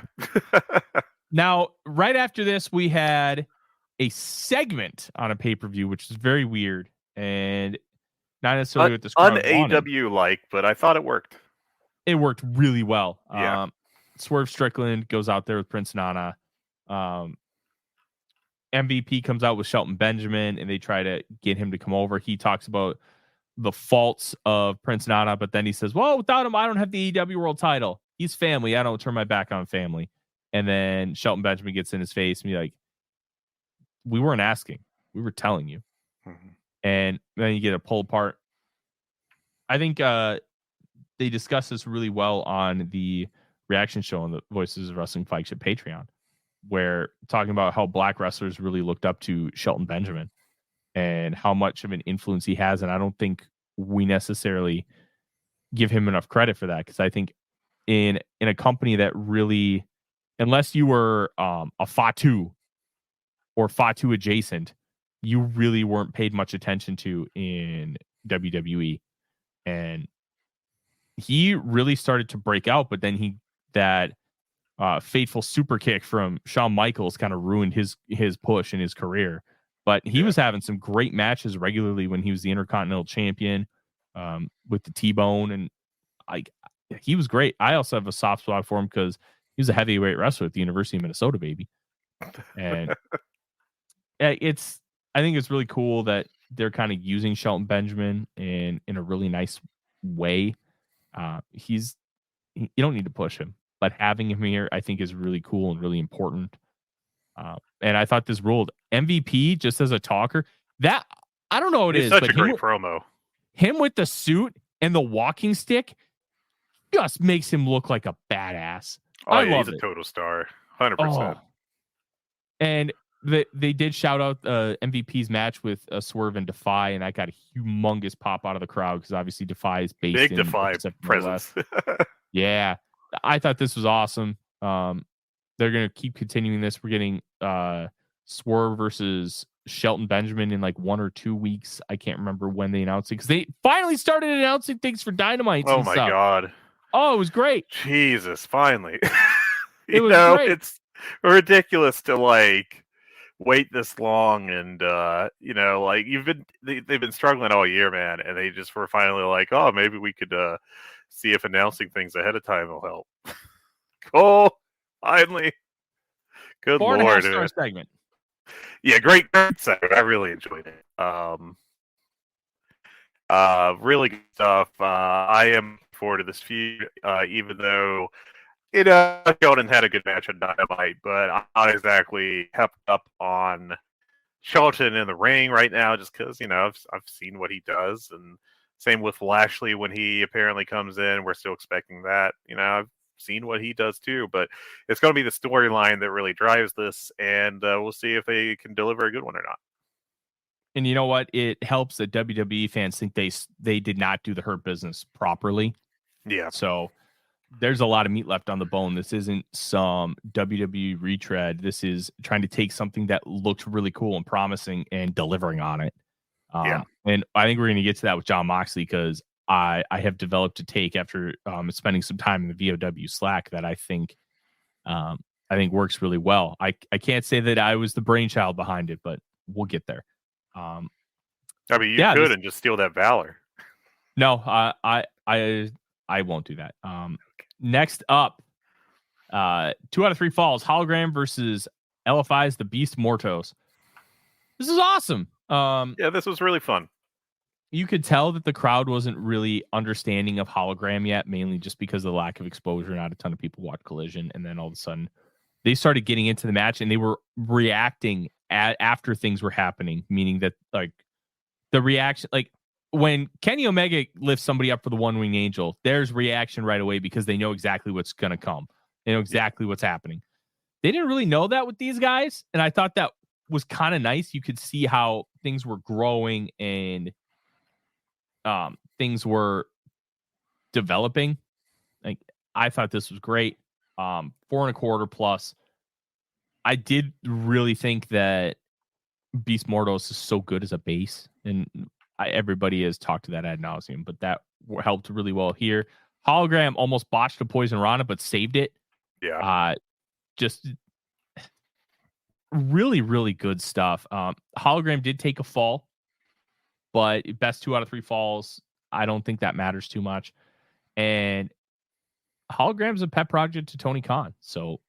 Now, right after this, we had a segment on a pay-per-view, which is very weird and not necessarily what this crowd wanted. Un-AEW-like, but I thought it worked. It worked really well. Yeah. Swerve Strickland goes out there with Prince Nana. MVP comes out with Shelton Benjamin, and they try to get him to come over. He talks about the faults of Prince Nana, but then he says, well, without him, I don't have the AEW world title. He's family. I don't turn my back on family. And then Shelton Benjamin gets in his face and be like, we weren't asking. We were telling you. Mm-hmm. And then you get a pull apart. I think they discuss this really well on the reaction show on the Voices of Wrestling flagship Patreon, where talking about how black wrestlers really looked up to Shelton Benjamin and how much of an influence he has. And I don't think we necessarily give him enough credit for that, because I think in a company that really, unless you were a Fatu or Fatu adjacent, you really weren't paid much attention to in WWE. And he really started to break out, but then that fateful super kick from Shawn Michaels kind of ruined his push in his career. But he was having some great matches regularly when he was the Intercontinental Champion with the T-Bone, and he was great. I also have a soft spot for him because he was a heavyweight wrestler at the University of Minnesota, baby. And I think it's really cool that they're kind of using Shelton Benjamin in a really nice way. You don't need to push him, but having him here, I think, is really cool and really important. And I thought this ruled. MVP just as a talker, that I don't know what it is, such but a great promo. Him with the suit and the walking stick just makes him look like a badass. I love he's it. A total star, 100%. And they did shout out MVP's match with Swerve and Defy, and that got a humongous pop out of the crowd because obviously Defy is based big in Defy presence. Yeah, I thought this was awesome. They're gonna keep continuing this. We're getting Swerve versus Shelton Benjamin in like 1 or 2 weeks. I can't remember when they announced it because they finally started announcing things for Dynamite. Oh my god! Oh, it was great. Jesus, finally. It was great. It's ridiculous to wait this long, and they've been struggling all year, man, and they just were finally like, oh, maybe we could see if announcing things ahead of time will help. Cool. Finally. Good Lord. 4.5-star segment. Yeah, great segment. I really enjoyed it. Really good stuff. I am looking forward to this feud, even though Shelton had a good match on Dynamite, but I'm not exactly pepped up on Shelton in the ring right now, just because I've seen what he does, and same with Lashley when he apparently comes in. We're still expecting that. I've seen what he does too, but it's going to be the storyline that really drives this, and we'll see if they can deliver a good one or not. And you know what? It helps that WWE fans think they did not do the Hurt Business properly. Yeah. So there's a lot of meat left on the bone. This isn't some WWE retread. This is trying to take something that looked really cool and promising and delivering on it. And I think we're going to get to that with Jon Moxley, because I have developed a take after spending some time in the VOW Slack that I think works really well. I can't say that I was the brainchild behind it, but we'll get there. I mean, you could and just steal that Valor. No, I won't do that. Next up, 2 out of 3 falls. Hologram versus LFI's The Beast Mortos. This is awesome. Yeah, this was really fun. You could tell that the crowd wasn't really understanding of Hologram yet, mainly just because of the lack of exposure. Not a ton of people watch Collision, and then all of a sudden they started getting into the match and they were reacting after things were happening, meaning that like the reaction, like when Kenny Omega lifts somebody up for the One Wing Angel, there's reaction right away because they know exactly what's going to come. They know exactly what's happening. They didn't really know that with these guys, and I thought that was kind of nice. You could see how things were growing and things were developing. Like, I thought this was great. 4.25 plus. I did really think that Beast Mortos is so good as a base, and everybody has talked to that ad nauseum, but that helped really well here. Hologram almost botched a Poison Rana, but saved it. Yeah. Just really, really good stuff. Hologram did take a fall, but best 2 out of 3 falls, I don't think that matters too much. And Hologram's a pet project to Tony Khan, so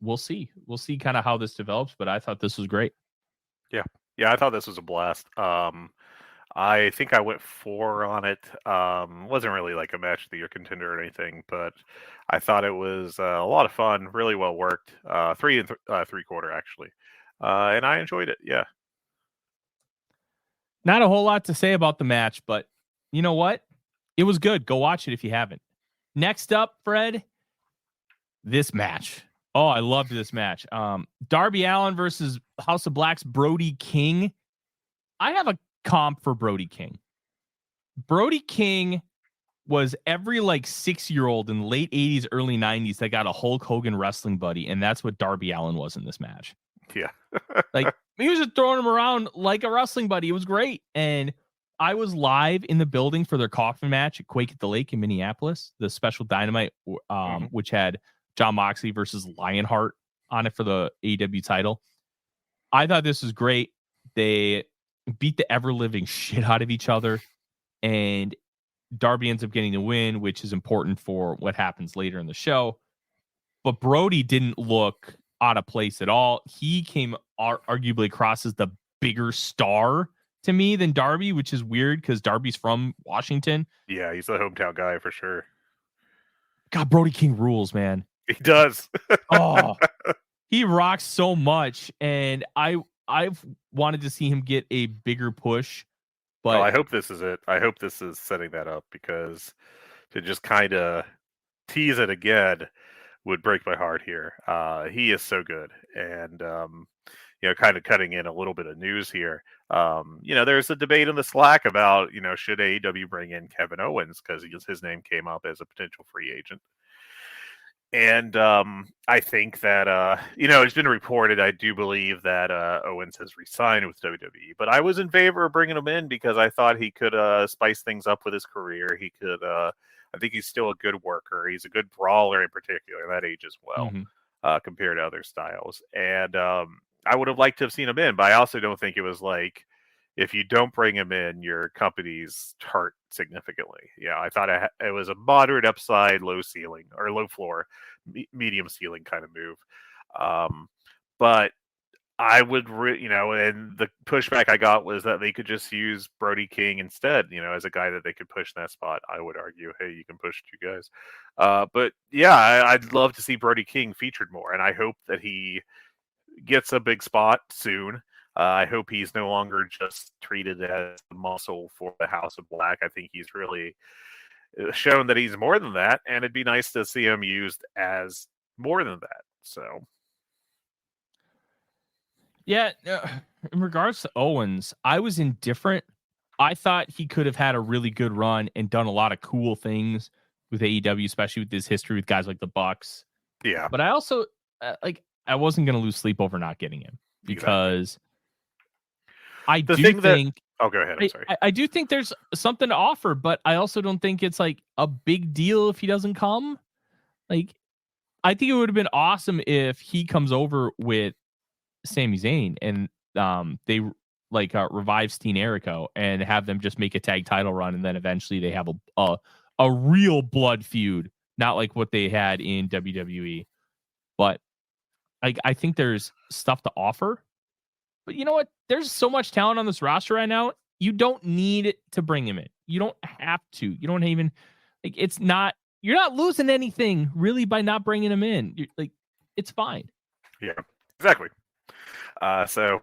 we'll see. We'll see kind of how this develops, but I thought this was great. Yeah, I thought this was a blast. I think I went 4 on it. Wasn't really like a match of the year contender or anything, but I thought it was a lot of fun, really well worked. 3 and 3/4 actually, and I enjoyed it. Yeah. Not a whole lot to say about the match, but you know what? It was good. Go watch it if you haven't. Next up, Fred, this match. Oh, I loved this match. Darby Allin versus House of Black's Brody King. I have a comp for Brody King. Brody King was every like 6-year-old in the late 80s, early 90s that got a Hulk Hogan wrestling buddy, and that's what Darby Allin was in this match. Yeah. Like, he was just throwing him around like a wrestling buddy. It was great. And I was live in the building for their coffin match at Quake at the Lake in Minneapolis, the special Dynamite, which had Jon Moxley versus Lionheart on it for the AEW title. I thought this was great. They beat the ever-living shit out of each other, and Darby ends up getting the win, which is important for what happens later in the show. But Brody didn't look out of place at all. He came arguably across as the bigger star to me than Darby, which is weird because Darby's from Washington. Yeah, he's the hometown guy for sure. God, Brody King rules, man. He does. Oh, he rocks so much, and I've wanted to see him get a bigger push. But I hope this is it. I hope this is setting that up, because to just kind of tease it again would break my heart here. He is so good, and kind of cutting in a little bit of news here. There's a debate in the Slack about should AEW bring in Kevin Owens, because his name came up as a potential free agent. And I think that, it's been reported, I do believe that Owens has re-signed with WWE. But I was in favor of bringing him in because I thought he could spice things up with his career. He could, I think he's still a good worker. He's a good brawler in particular, that age as well, compared to other styles. And I would have liked to have seen him in, but I also don't think it was like, if you don't bring him in, your company's hurt significantly. Yeah, I thought it was a moderate upside, low ceiling, or low floor, medium ceiling kind of move. But I would, and the pushback I got was that they could just use Brody King instead, as a guy that they could push in that spot. I would argue, hey, you can push 2 guys. But yeah, I'd love to see Brody King featured more, and I hope that he gets a big spot soon. I hope he's no longer just treated as the muscle for the House of Black. I think he's really shown that he's more than that, and it'd be nice to see him used as more than that. So, yeah, in regards to Owens, I was indifferent. I thought he could have had a really good run and done a lot of cool things with AEW, especially with this history with guys like the Bucks. Yeah. But I also I wasn't going to lose sleep over not getting him because I the do thing think. Oh, go ahead. I'm sorry. I do think there's something to offer, but I also don't think it's like a big deal if he doesn't come. Like, I think it would have been awesome if he comes over with Sami Zayn and they revive Steen Erico and have them just make a tag title run, and then eventually they have a real blood feud, not like what they had in WWE. But I think there's stuff to offer. But you know what? There's so much talent on this roster right now. You don't need to bring him in. You don't have to. You don't even it's not. You're not losing anything really by not bringing him in. It's fine. Yeah, exactly. So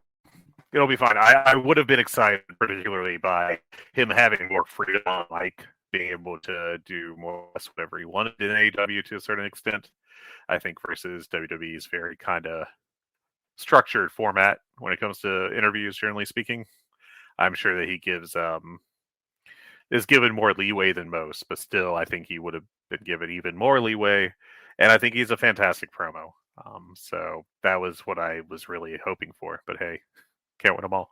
it'll be fine. I would have been excited, particularly by him having more freedom, like being able to do more or less whatever he wanted in AEW to a certain extent. I think versus WWE's very kind of structured format when it comes to interviews, generally speaking. I'm sure that he is given more leeway than most, but still, I think he would have been given even more leeway. And I think he's a fantastic promo. So that was what I was really hoping for. But hey, can't win them all.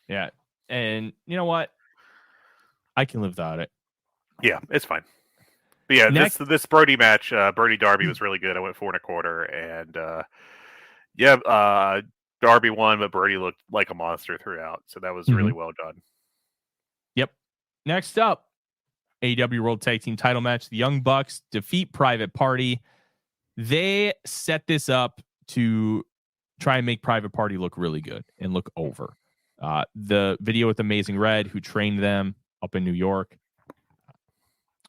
Yeah. And you know what? I can live without it. Yeah, it's fine. But yeah, this Brody match, Brody Darby was really good. I went 4 1/4, and Darby won, but Brody looked like a monster throughout. So that was really well done. Yep. Next up, AEW World Tag Team title match. The Young Bucks defeat Private Party. They set this up to try and make Private Party look really good and look over. The video with Amazing Red, who trained them up in New York,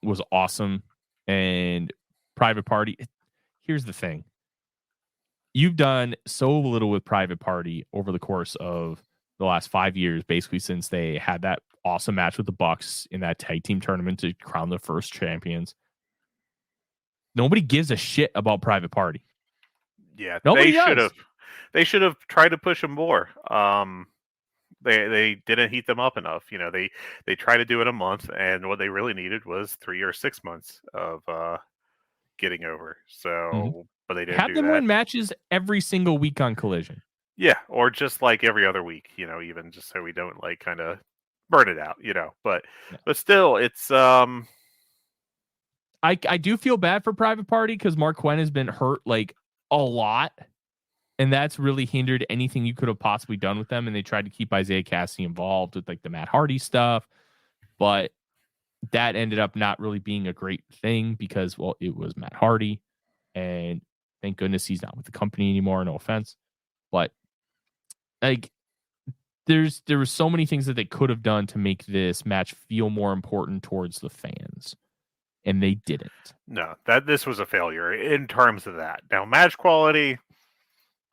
was awesome. And Private Party, here's the thing. You've done so little with Private Party over the course of the last 5 years, basically since they had that awesome match with the Bucks in that tag team tournament to crown the first champions. Nobody gives a shit about Private Party. Yeah, nobody does. They should have tried to push them more. They didn't heat them up enough. You know, they tried to do it a month, and what they really needed was 3 or 6 months of getting over. So, but they didn't have them win matches every single week on Collision. Yeah, or just like every other week. You know, even just so we don't kind of burn it out. You know, but still, it's I do feel bad for Private Party because Mark Quinn has been hurt a lot. And that's really hindered anything you could have possibly done with them. And they tried to keep Isaiah Cassidy involved with the Matt Hardy stuff. But that ended up not really being a great thing because, well, it was Matt Hardy. And thank goodness he's not with the company anymore. No offense. But there were so many things that they could have done to make this match feel more important towards the fans. And they didn't. No, this was a failure in terms of that. Now, match quality,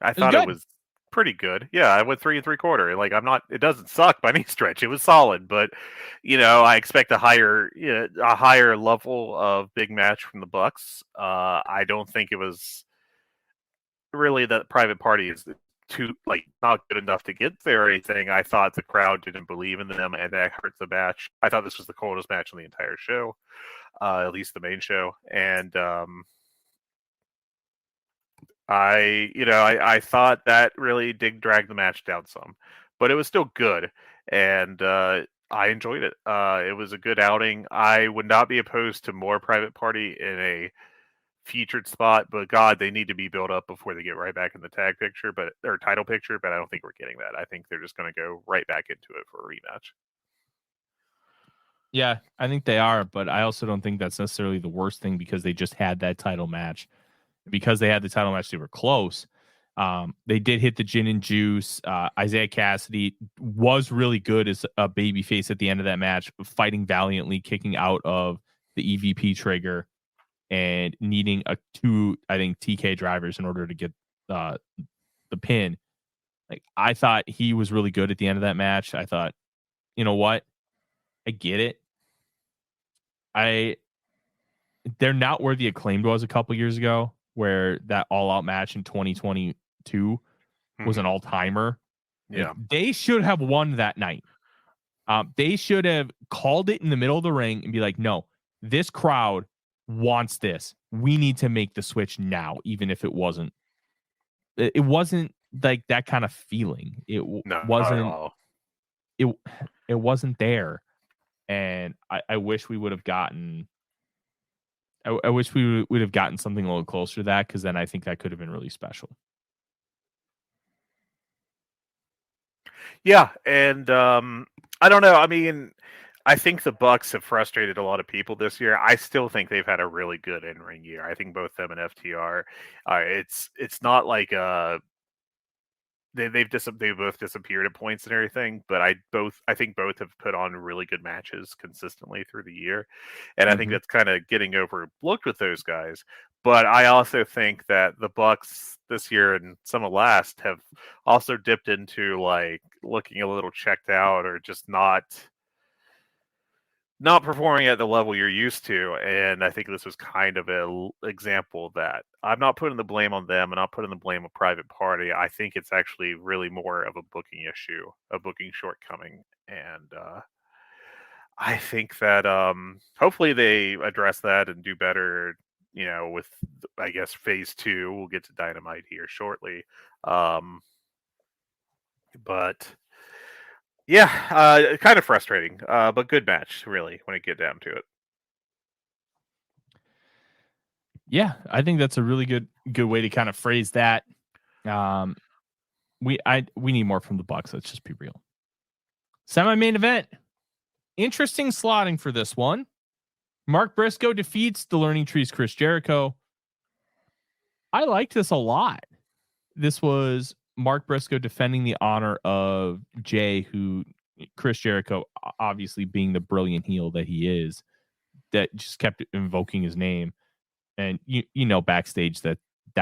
I thought it was pretty good. Yeah, I went 3 3/4. It doesn't suck by any stretch. It was solid, but I expect a higher level of big match from the Bucks. I don't think it was really that Private Party is too not good enough to get there or anything. I thought the crowd didn't believe in them, and that hurt the match. I thought this was the coldest match on the entire show, at least the main show, and I thought that really did drag the match down some, but it was still good, and I enjoyed it. It was a good outing. I would not be opposed to more Private Party in a featured spot, but God, they need to be built up before they get right back in the tag picture, or title picture. But I don't think we're getting that. I think they're just going to go right back into it for a rematch. Yeah, I think they are, but I also don't think that's necessarily the worst thing because they just had that title match. Because they had the title match, they were close. They did hit the gin and juice. Isaiah Cassidy was really good as a babyface at the end of that match, fighting valiantly, kicking out of the EVP trigger, and needing two TK drivers in order to get the pin. I thought he was really good at the end of that match. I thought, you know what? I get it. They're not where the Acclaimed was a couple years ago, where that all-out match in 2022 was an all-timer. Yeah. They should have won that night. They should have called it in the middle of the ring and be like, no, this crowd wants this. We need to make the switch now, even if it wasn't like that kind of feeling. It No, not at wasn't. all. It wasn't there, and I wish we would have gotten. I wish we would have gotten something a little closer to that, because then I think that could have been really special. Yeah, and I don't know. I mean, I think the Bucks have frustrated a lot of people this year. I still think they've had a really good in-ring year. I think both them and FTR. It's not like they both disappeared at points and everything, but I think both have put on really good matches consistently through the year, and I think that's kind of getting overlooked with those guys. But I also think that the Bucks this year and some of last have also dipped into like looking a little checked out, or just not performing at the level you're used to. And I think this was kind of an example of that. I'm not putting the blame on them. I'm not putting the blame on Private Party. I think it's actually really more of a booking issue, a booking shortcoming. And I think that hopefully they address that and do better, with, I guess, phase 2. We'll get to Dynamite here shortly. But yeah, kind of frustrating, but good match, really, when it get down to it. Yeah, I think that's a really good way to kind of phrase that. We need more from the Bucks. Let's just be real. Semi-main event. Interesting slotting for this one. Mark Briscoe defeats the Learning Tree's Chris Jericho. I liked this a lot. This was Mark Briscoe defending the honor of Jay, who Chris Jericho, obviously being the brilliant heel that he is, that just kept invoking his name. And backstage that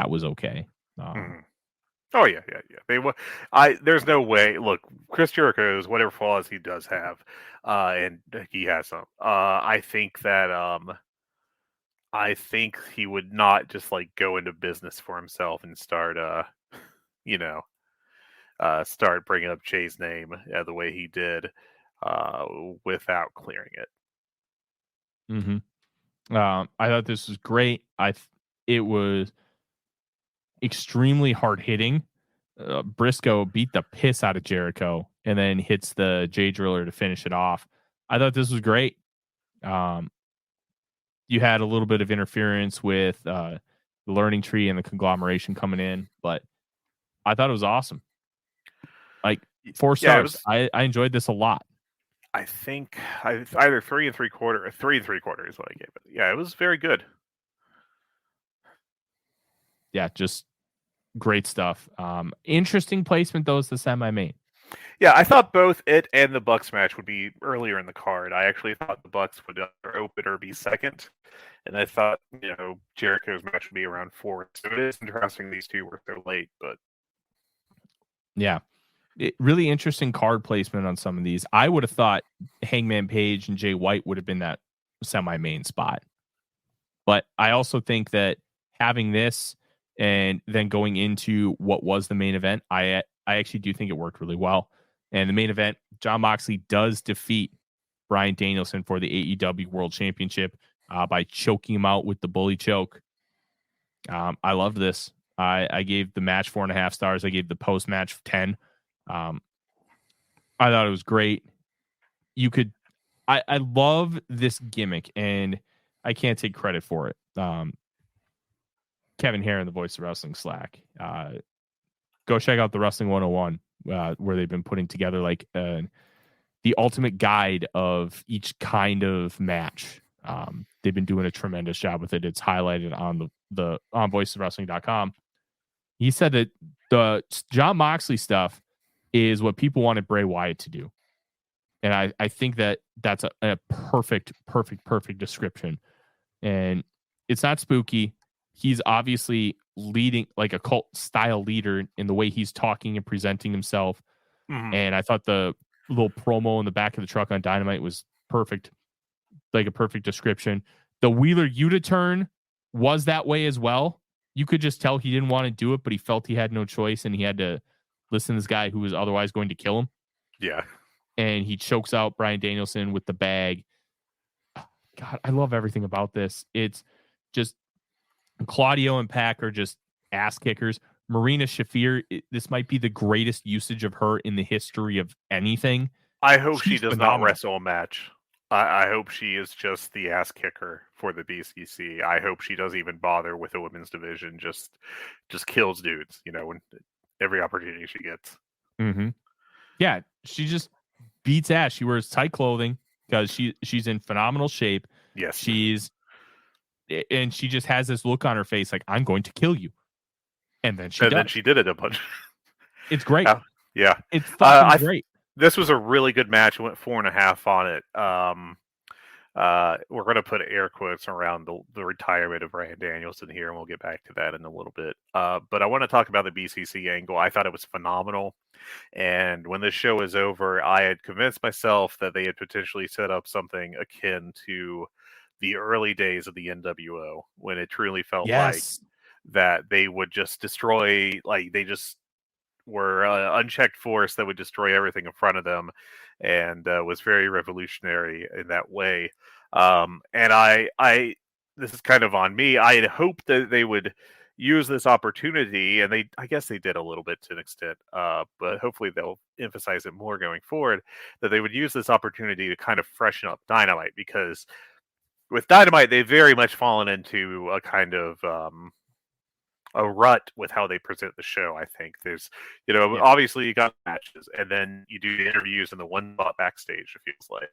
was okay. Oh yeah. There's no way. Look, Chris Jericho is whatever flaws he does have, and he has some. I think he would not just like go into business for himself and start, start bringing up Jay's name the way he did, without clearing it. I thought this was great. It was extremely hard hitting. Briscoe beat the piss out of Jericho and then hits the J Driller to finish it off. I thought this was great. You had a little bit of interference with the Learning Tree and the conglomeration coming in, but I thought it was awesome. Like 4 stars. I enjoyed this a lot. I think either 3 3/4 or 3 3/4 is what I gave it. Yeah, it was very good. Yeah, just great stuff. Interesting placement though is the semi-main. Yeah, I thought both it and the Bucks match would be earlier in the card. I actually thought the Bucks would open or be second, and I thought Jericho's match would be around 4. So it is interesting these two were so late, but yeah. Really interesting card placement on some of these. I would have thought Hangman Page and Jay White would have been that semi-main spot. But I also think that having this and then going into what was the main event, I actually do think it worked really well. And the main event, Jon Moxley does defeat Bryan Danielson for the AEW World Championship by choking him out with the bully choke. I loved this. I gave the match 4.5 stars. I gave the post-match 10. I thought it was great. I love this gimmick, and I can't take credit for it. Kevin Hare, the Voice of Wrestling Slack. Go check out the Wrestling 101, where they've been putting together like the ultimate guide of each kind of match. They've been doing a tremendous job with it. It's highlighted on on voicesofwrestling.com. He said that the Jon Moxley stuff is what people wanted Bray Wyatt to do. And I think that that's a perfect description. And it's not spooky. He's obviously leading like a cult style leader in the way he's talking and presenting himself. Mm-hmm. And I thought the little promo in the back of the truck on Dynamite was perfect. Like a perfect description. The Wheeler Yuta turn was that way as well. You could just tell he didn't want to do it, but he felt he had no choice and he had to listen to this guy who was otherwise going to kill him. Yeah. And he chokes out Bryan Danielson with the bag. God, I love everything about this. It's just Claudio and Pac are just ass kickers. Marina Shafir, this might be the greatest usage of her in the history of anything. I hope she She's does not phenomenal. wrestle a match. I hope she is just the ass kicker for the BCC. I hope she doesn't even bother with the women's division. Just kills dudes, when every opportunity she gets. Mm-hmm. Yeah, she just beats ass. She wears tight clothing because she's in phenomenal shape. Yes. And she just has this look on her face like, I'm going to kill you. And then she did it a bunch. It's great. Yeah. It's fucking great. This was a really good match. I went 4.5 on it. We're going to put air quotes around the retirement of Ryan Danielson here, and we'll get back to that in a little bit. But I want to talk about the BCC angle. I thought it was phenomenal. And when this show is over, I had convinced myself that they had potentially set up something akin to the early days of the NWO, when it truly felt like that they would just destroy, like they just were unchecked force that would destroy everything in front of them, and was very revolutionary in that way. And I this is kind of on me. I had hoped that they would use this opportunity, and I guess they did a little bit to an extent, but hopefully they'll emphasize it more going forward, that they would use this opportunity to kind of freshen up Dynamite, because with Dynamite, they've very much fallen into a kind of a rut with how they present the show. I think there's, obviously you got matches, and then you do the interviews in the one spot backstage. It feels like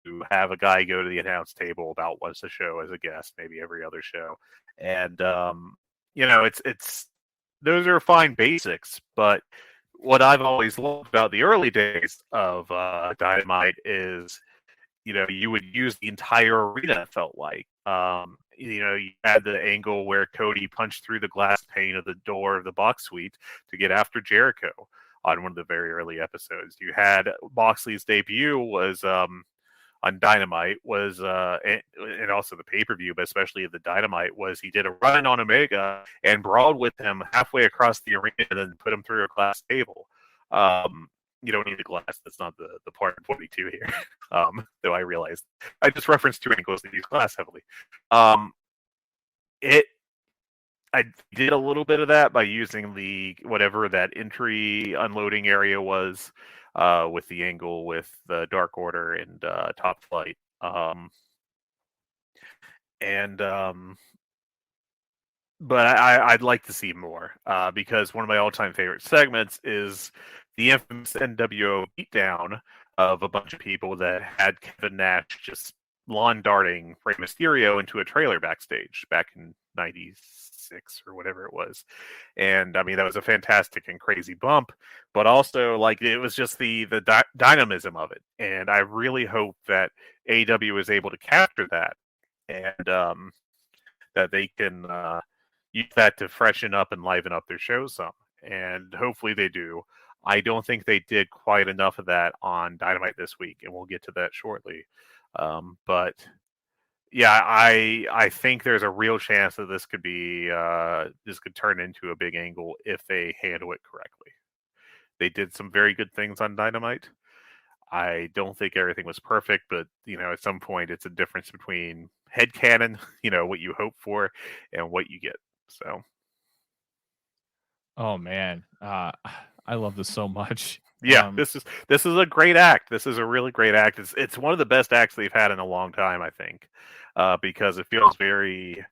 you have a guy go to the announce table about once a show as a guest, maybe every other show, and it's those are fine basics. But what I've always loved about the early days of Dynamite is, you would use the entire arena, it felt like. You had the angle where Cody punched through the glass pane of the door of the box suite to get after Jericho on one of the very early episodes. You had Moxley's debut was on Dynamite, was and also the pay-per-view, but especially the Dynamite, was he did a run on Omega and brawled with him halfway across the arena and then put him through a glass table. You don't need the glass. That's not the part of 42 here. Though I realized I just referenced two angles that use glass heavily. I did a little bit of that by using the whatever that entry unloading area was, with the angle with the Dark Order and Top Flight. But I'd like to see more, because one of my all-time favorite segments is the infamous NWO beatdown of a bunch of people that had Kevin Nash just lawn darting Rey Mysterio into a trailer backstage back in '96 or whatever it was. And I mean, that was a fantastic and crazy bump, but also like it was just the dynamism of it. And I really hope that AEW is able to capture that, and that they can use that to freshen up and liven up their show some. And hopefully they do. I don't think they did quite enough of that on Dynamite this week, and we'll get to that shortly. But yeah, I think there's a real chance that this could turn into a big angle if they handle it correctly. They did some very good things on Dynamite. I don't think everything was perfect, but at some point it's a difference between headcanon, what you hope for, and what you get. So, oh man, I love this so much. Yeah, this is a great act. This is a really great act. It's one of the best acts they've had in a long time, I think, because it feels very,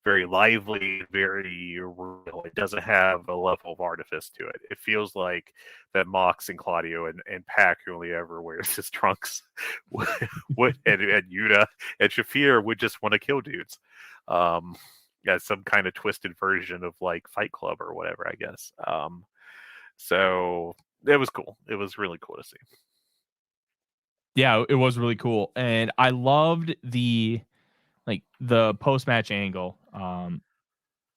very lively, very real. It doesn't have a level of artifice to it. It feels like that Mox and Claudio and Pac, who only ever wears his trunks, and Yuta and Shafir would just want to kill dudes. As some kind of twisted version of like Fight Club or whatever, I guess. So it was cool. It was really cool to see. Yeah, it was really cool. And I loved the post-match angle,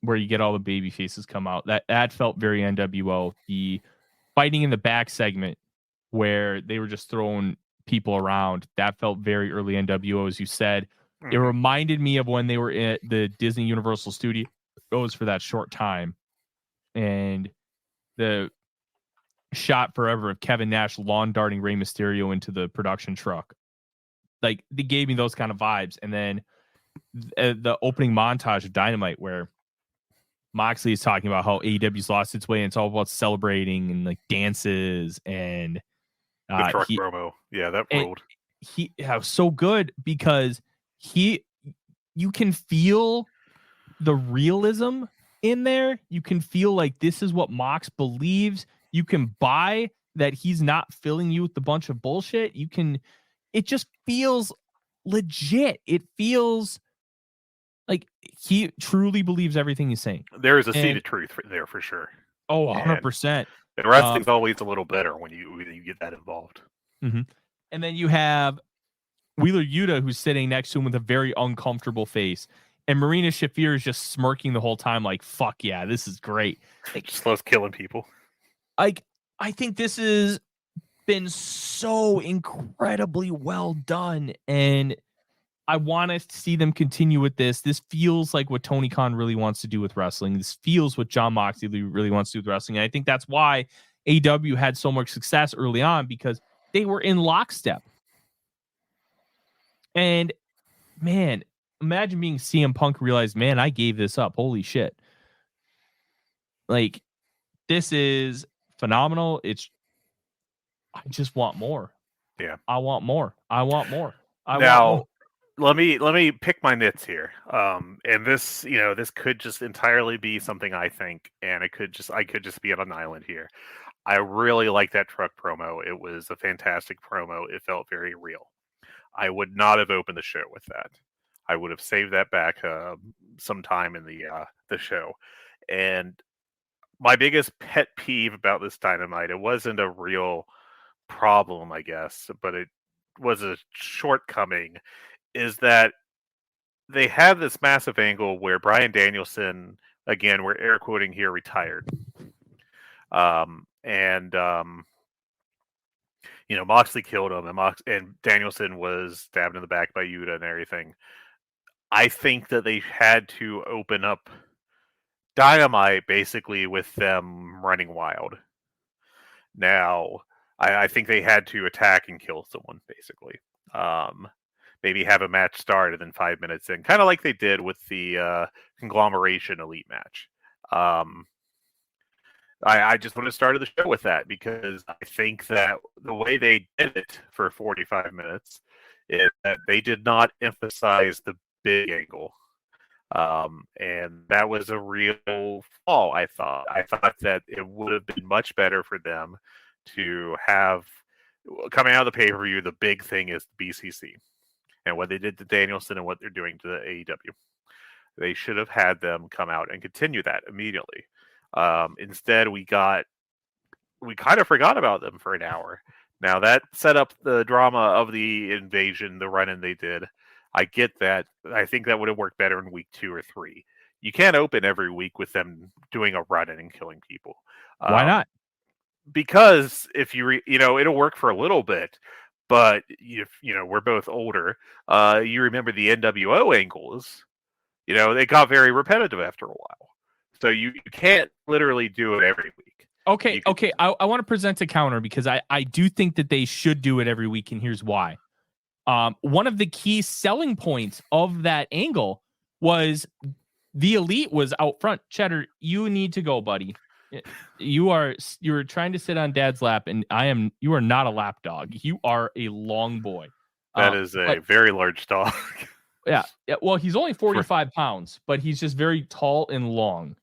where you get all the baby faces come out. That felt very NWO. The fighting in the back segment where they were just throwing people around, that felt very early NWO, as you said. It reminded me of when they were at the Disney Universal Studios for that short time. And the shot forever of Kevin Nash lawn darting Rey Mysterio into the production truck. like they gave me those kind of vibes. And then the opening montage of Dynamite where Moxley is talking about how AEW's lost its way and it's all about celebrating and like dances and The truck promo. Yeah, that ruled. Was so good because you can feel the realism in there. You can feel like this is what Mox believes. You can buy that he's not filling you with a bunch of bullshit. It just feels legit. It feels like he truly believes everything he's saying. There is a seed of truth there for sure. Oh, 100%. And wrestling's always a little better when you get that involved. Mm-hmm. And then you have Wheeler Yuta, who's sitting next to him with a very uncomfortable face. And Marina Shafir is just smirking the whole time like, fuck yeah, this is great. Like, just loves killing people. Like, I think this has been so incredibly well done. And I want to see them continue with this. This feels like what Tony Khan really wants to do with wrestling. This feels what John Moxley really wants to do with wrestling. And I think that's why AEW had so much success early on, because they were in lockstep. And man, imagine being CM Punk realized, man, I gave this up. Holy shit. Like, this is phenomenal. I just want more. Yeah. I want more. Now, let me pick my nits here. And this, this could just entirely be something I think, and I could just be on an island here. I really like that truck promo. It was a fantastic promo. It felt very real. I would not have opened the show with that. I would have saved that back sometime in the show. And my biggest pet peeve about this Dynamite, it wasn't a real problem, I guess, but it was a shortcoming, is that they have this massive angle where Bryan Danielson, again, we're air quoting here, retired. Moxley killed him, and Danielson was stabbed in the back by Yuta and everything. I think that they had to open up Dynamite basically with them running wild. Now, I think they had to attack and kill someone, basically. Maybe have a match start and then 5 minutes in, kind of like they did with the Conglomeration Elite match. I just want to start the show with that, because I think that the way they did it for 45 minutes is that they did not emphasize the big angle. And that was a real flaw, I thought. I thought that it would have been much better for them to have, coming out of the pay-per-view, the big thing is BCC. And what they did to Danielson and what they're doing to the AEW. They should have had them come out and continue that immediately. Instead, we kind of forgot about them for an hour. Now, that set up the drama of the invasion, the run-in they did. I get that. I think that would have worked better in week 2 or 3. You can't open every week with them doing a run-in and killing people. Why not? Because if it'll work for a little bit, but if we're both older, you remember the NWO angles. They got very repetitive after a while. So you can't literally do it every week. Okay. I want to present a counter, because I do think that they should do it every week, and here's why. One of the key selling points of that angle was the Elite was out front. Cheddar, you need to go, buddy. You're trying to sit on Dad's lap, and you are not a lap dog. You are a long boy. That is a very large dog. Yeah. Well, he's only 45 pounds, but he's just very tall and long.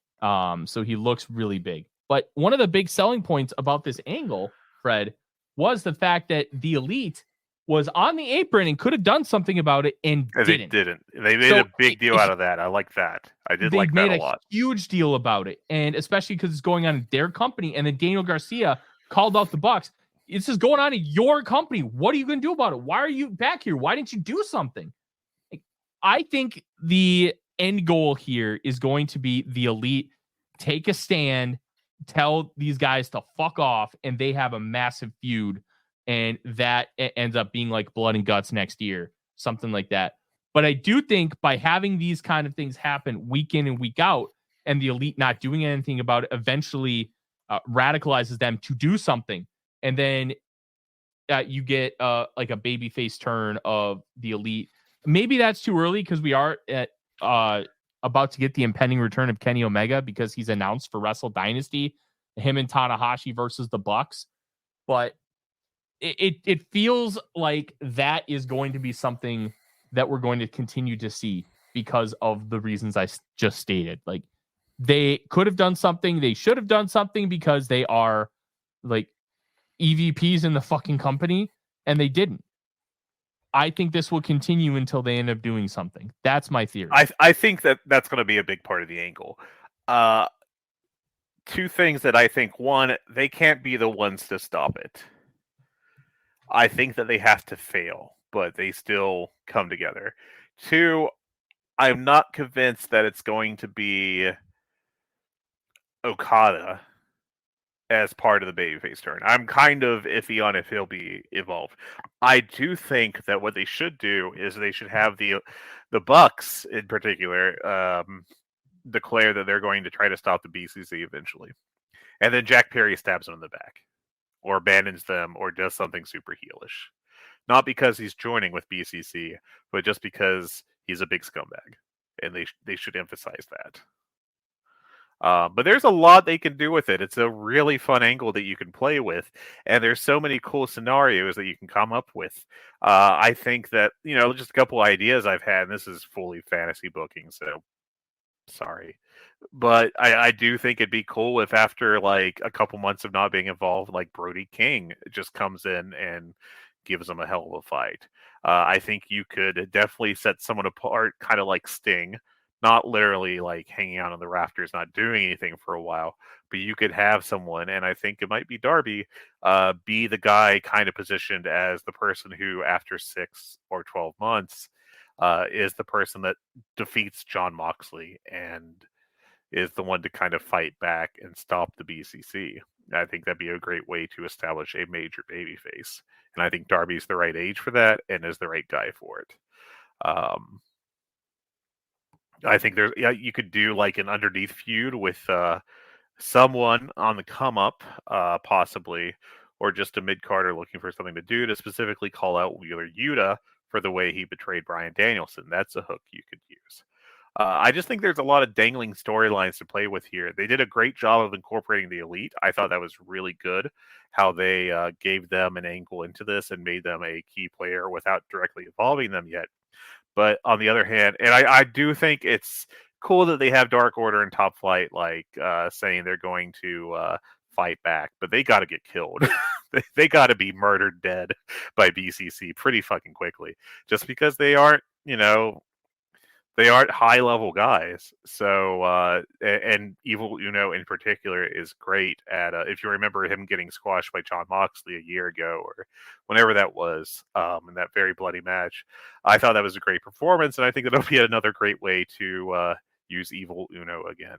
So he looks really big. But one of the big selling points about this angle, Fred, was the fact that the Elite was on the apron and could have done something about it and didn't. They didn't. They made a big deal out of that. I like that. I did like that a lot. They made a huge deal about it, and especially because it's going on in their company. And then Daniel Garcia called out the Bucks. This is going on in your company. What are you going to do about it? Why are you back here? Why didn't you do something? I think the end goal here is going to be the Elite take a stand, tell these guys to fuck off, and they have a massive feud. And that ends up being like blood and guts next year, something like that. But I do think by having these kind of things happen week in and week out, and the Elite not doing anything about it, eventually radicalizes them to do something. And then you get like a babyface turn of the Elite. Maybe that's too early because we are at about to get the impending return of Kenny Omega because he's announced for Wrestle Dynasty, him and Tanahashi versus the Bucks. But it feels like that is going to be something that we're going to continue to see because of the reasons I just stated. Like, they could have done something, they should have done something because they are like EVPs in the fucking company, and they didn't. I think this will continue until they end up doing something. That's my theory. I think that's going to be a big part of the angle. Two things that I think. One, they can't be the ones to stop it. I think that they have to fail, but they still come together. Two, I'm not convinced that it's going to be Okada as part of the babyface turn. I'm kind of iffy on if he'll be involved. I do think that what they should do is they should have the Bucks in particular declare that they're going to try to stop the BCC eventually, and then Jack Perry stabs them in the back, or abandons them, or does something super heelish. Not because he's joining with BCC, but just because he's a big scumbag, and they should emphasize that. But there's a lot they can do with it. It's a really fun angle that you can play with, and there's so many cool scenarios that you can come up with. I think that, just a couple ideas I've had, and this is fully fantasy booking, so sorry. But I do think it'd be cool if after like a couple months of not being involved, like Brody King just comes in and gives them a hell of a fight. I think you could definitely set someone apart, kind of like Sting. Not literally like hanging out on the rafters, not doing anything for a while, but you could have someone, and I think it might be Darby, be the guy kind of positioned as the person who, after 6 or 12 months, is the person that defeats Jon Moxley and is the one to kind of fight back and stop the BCC. I think that'd be a great way to establish a major babyface, and I think Darby's the right age for that and is the right guy for it. I think you could do like an underneath feud with someone on the come up, possibly, or just a mid-carder looking for something to do to specifically call out Wheeler Yuta for the way he betrayed Bryan Danielson. That's a hook you could use. I just think there's a lot of dangling storylines to play with here. They did a great job of incorporating the Elite. I thought that was really good, how they gave them an angle into this and made them a key player without directly involving them yet. But on the other hand, and I do think it's cool that they have Dark Order and Top Flight saying they're going to fight back, but they got to get killed. They got to be murdered dead by BCC pretty fucking quickly, just because they aren't high level guys. So and Evil Uno in particular is great at if you remember him getting squashed by Jon Moxley a year ago or whenever that was, in that very bloody match. I thought that was a great performance, and I think that'll be another great way to use Evil Uno again.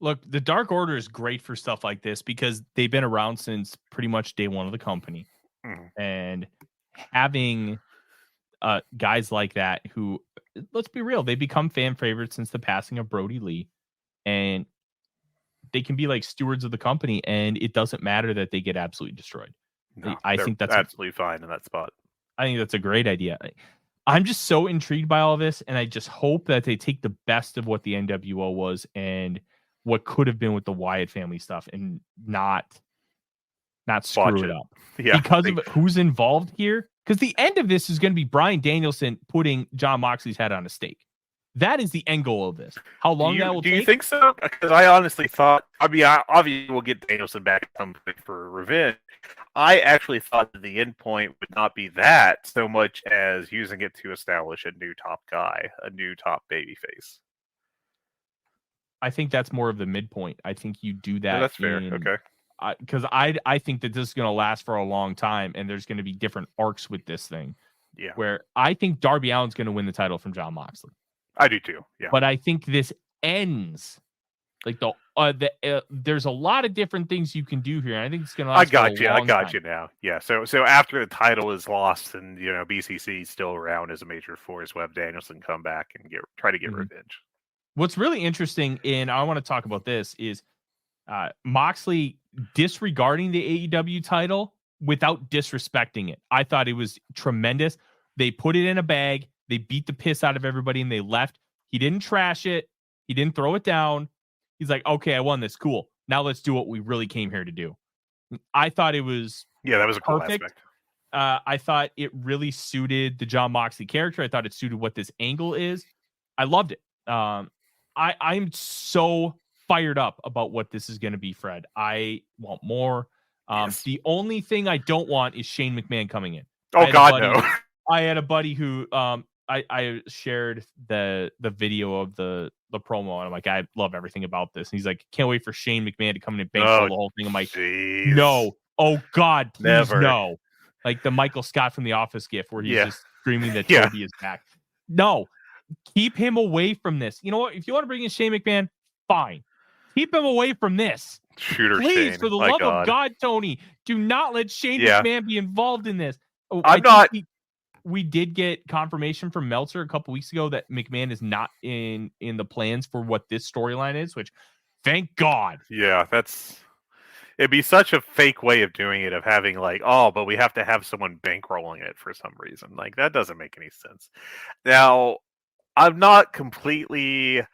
Look, the Dark Order is great for stuff like this because they've been around since pretty much day one of the company. And having guys like that who, let's be real, they become fan favorites since the passing of Brody Lee, and they can be like stewards of the company, and it doesn't matter that they get absolutely destroyed. No, I think that's absolutely fine in that spot. I think that's a great idea. I'm just so intrigued by all this, and I just hope that they take the best of what the NWO was and what could have been with the Wyatt family stuff and not screw it up. Yeah, because of who's involved here. Because the end of this is going to be Bryan Danielson putting Jon Moxley's head on a stake. That is the end goal of this. How long that will take? Do you think so? Because I honestly thought, obviously we'll get Danielson back at some point for revenge. I actually thought that the end point would not be that so much as using it to establish a new top guy, a new top babyface. I think that's more of the midpoint. I think you do that. Yeah, that's fair. Okay. Because I think that this is going to last for a long time, and there's going to be different arcs with this thing. Yeah. Where I think Darby Allin's going to win the title from Jon Moxley. I do too. Yeah. But I think this ends like there's a lot of different things you can do here. And I think it's going to last. I got you now. Yeah. So after the title is lost and BCC is still around as a major force, we'll have Danielson come back and try to get revenge. What's really interesting, and I want to talk about this, is Moxley disregarding the AEW title without disrespecting it. I thought it was tremendous. They put it in a bag. They beat the piss out of everybody and they left. He didn't trash it. He didn't throw it down. He's like, okay, I won this. Cool. Now let's do what we really came here to do. I thought it was that was a cool perfect. aspect. I thought it really suited the Jon Moxley character. I thought it suited what this angle is. I loved it. I'm so fired up about what this is going to be, Fred. I want more. Yes. The only thing I don't want is Shane McMahon coming in. Oh God, no. I had a buddy who I shared the video of the promo, and I'm like, I love everything about this. And he's like, can't wait for Shane McMahon to come in and bankroll the whole thing. I'm like, geez. no. Oh God, please Never. no. Like the Michael Scott from The Office gif where he's just screaming that Yeah. Toby is back. No, keep him away from this. You know what? If you want to bring in Shane McMahon, fine. Keep him away from this. Shooter Please, Shane. for the love of God, Tony, do not let Shane McMahon be involved in this. Oh, we did get confirmation from Meltzer a couple weeks ago that McMahon is not in the plans for what this storyline is, which thank God. Yeah, it'd be such a fake way of doing it, of having like, oh, but we have to have someone bankrolling it for some reason. Like, that doesn't make any sense. Now, I'm not completely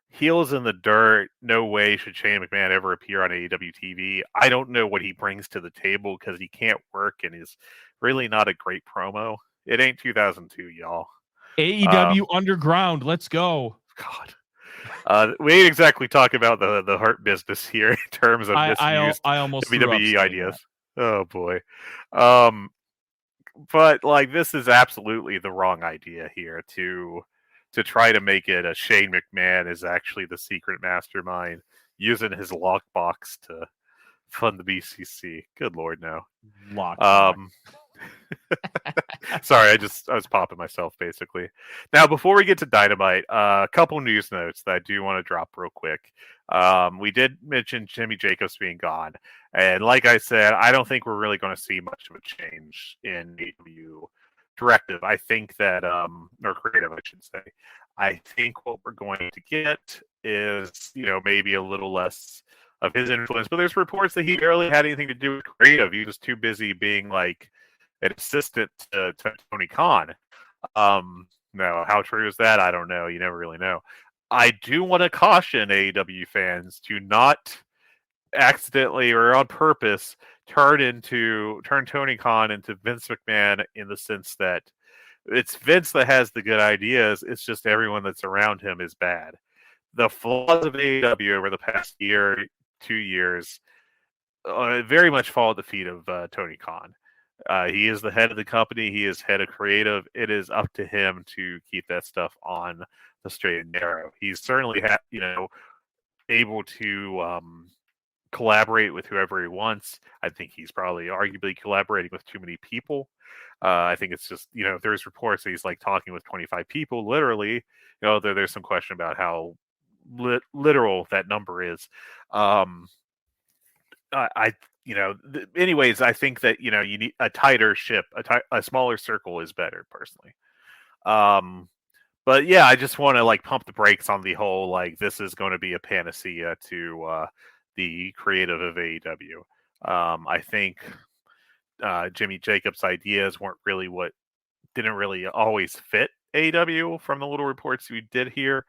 heels in the dirt. No way should Shane McMahon ever appear on AEW TV. I don't know what he brings to the table because he can't work and is really not a great promo. It ain't 2002, y'all. AEW Underground, let's go. God. We ain't exactly talking about the heart business here in terms of misused I almost WWE ideas. Oh boy. But like, this is absolutely the wrong idea here to try to make it a Shane McMahon is actually the secret mastermind using his lockbox to fund the BCC. Good Lord, no. Sorry, I was popping myself basically. Now, before we get to Dynamite, a couple news notes that I do want to drop real quick. We did mention Jimmy Jacobs being gone, and like I said, I don't think we're really going to see much of a change in AEW directive. I think that, or creative, I should say. I think what we're going to get is, maybe a little less of his influence. But there's reports that he barely had anything to do with creative. He was too busy being like an assistant to Tony Khan. No, how true is that? I don't know. You never really know. I do want to caution AEW fans to not accidentally or on purpose turn Tony Khan into Vince McMahon, in the sense that it's Vince that has the good ideas. It's just everyone that's around him is bad. The flaws of AEW over the past year, 2 years, very much fall at the feet of Tony Khan. He is the head of the company. He is head of creative. It is up to him to keep that stuff on the straight and narrow. He's certainly able to collaborate with whoever he wants. I think he's probably arguably collaborating with too many people. I think it's just, there's reports that he's like talking with 25 people, literally. There's some question about how literal that number is. Anyways, I think that, you need a tighter ship, a smaller circle is better, personally. But yeah, I just want to like pump the brakes on the whole, like, this is going to be a panacea to the creative of AEW. I think Jimmy Jacobs' ideas didn't really always fit AEW from the little reports we did hear,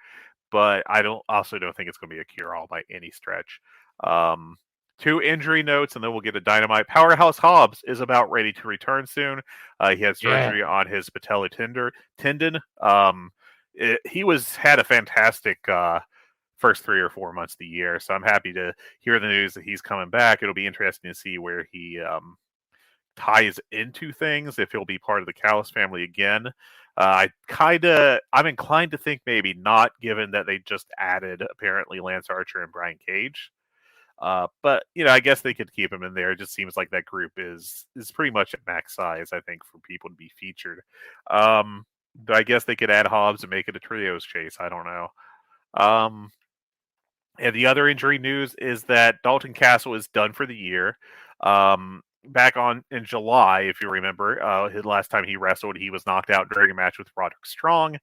but I don't think it's going to be a cure-all by any stretch. 2 injury notes, and then we'll get a Dynamite. Powerhouse Hobbs is about ready to return soon. He had surgery on his patella tendon. He had a fantastic first 3 or 4 months of the year, so I'm happy to hear the news that he's coming back. It'll be interesting to see where he ties into things, if he'll be part of the Callis family again. I'm inclined to think maybe not, given that they just added apparently Lance Archer and Brian Cage. But I guess they could keep him in there. It just seems like that group is pretty much at max size, I think, for people to be featured. I guess they could add Hobbs and make it a trios chase. I don't know. And the other injury news is that Dalton Castle is done for the year. Back in July, if you remember, his last time he wrestled, he was knocked out during a match with Roderick Strong.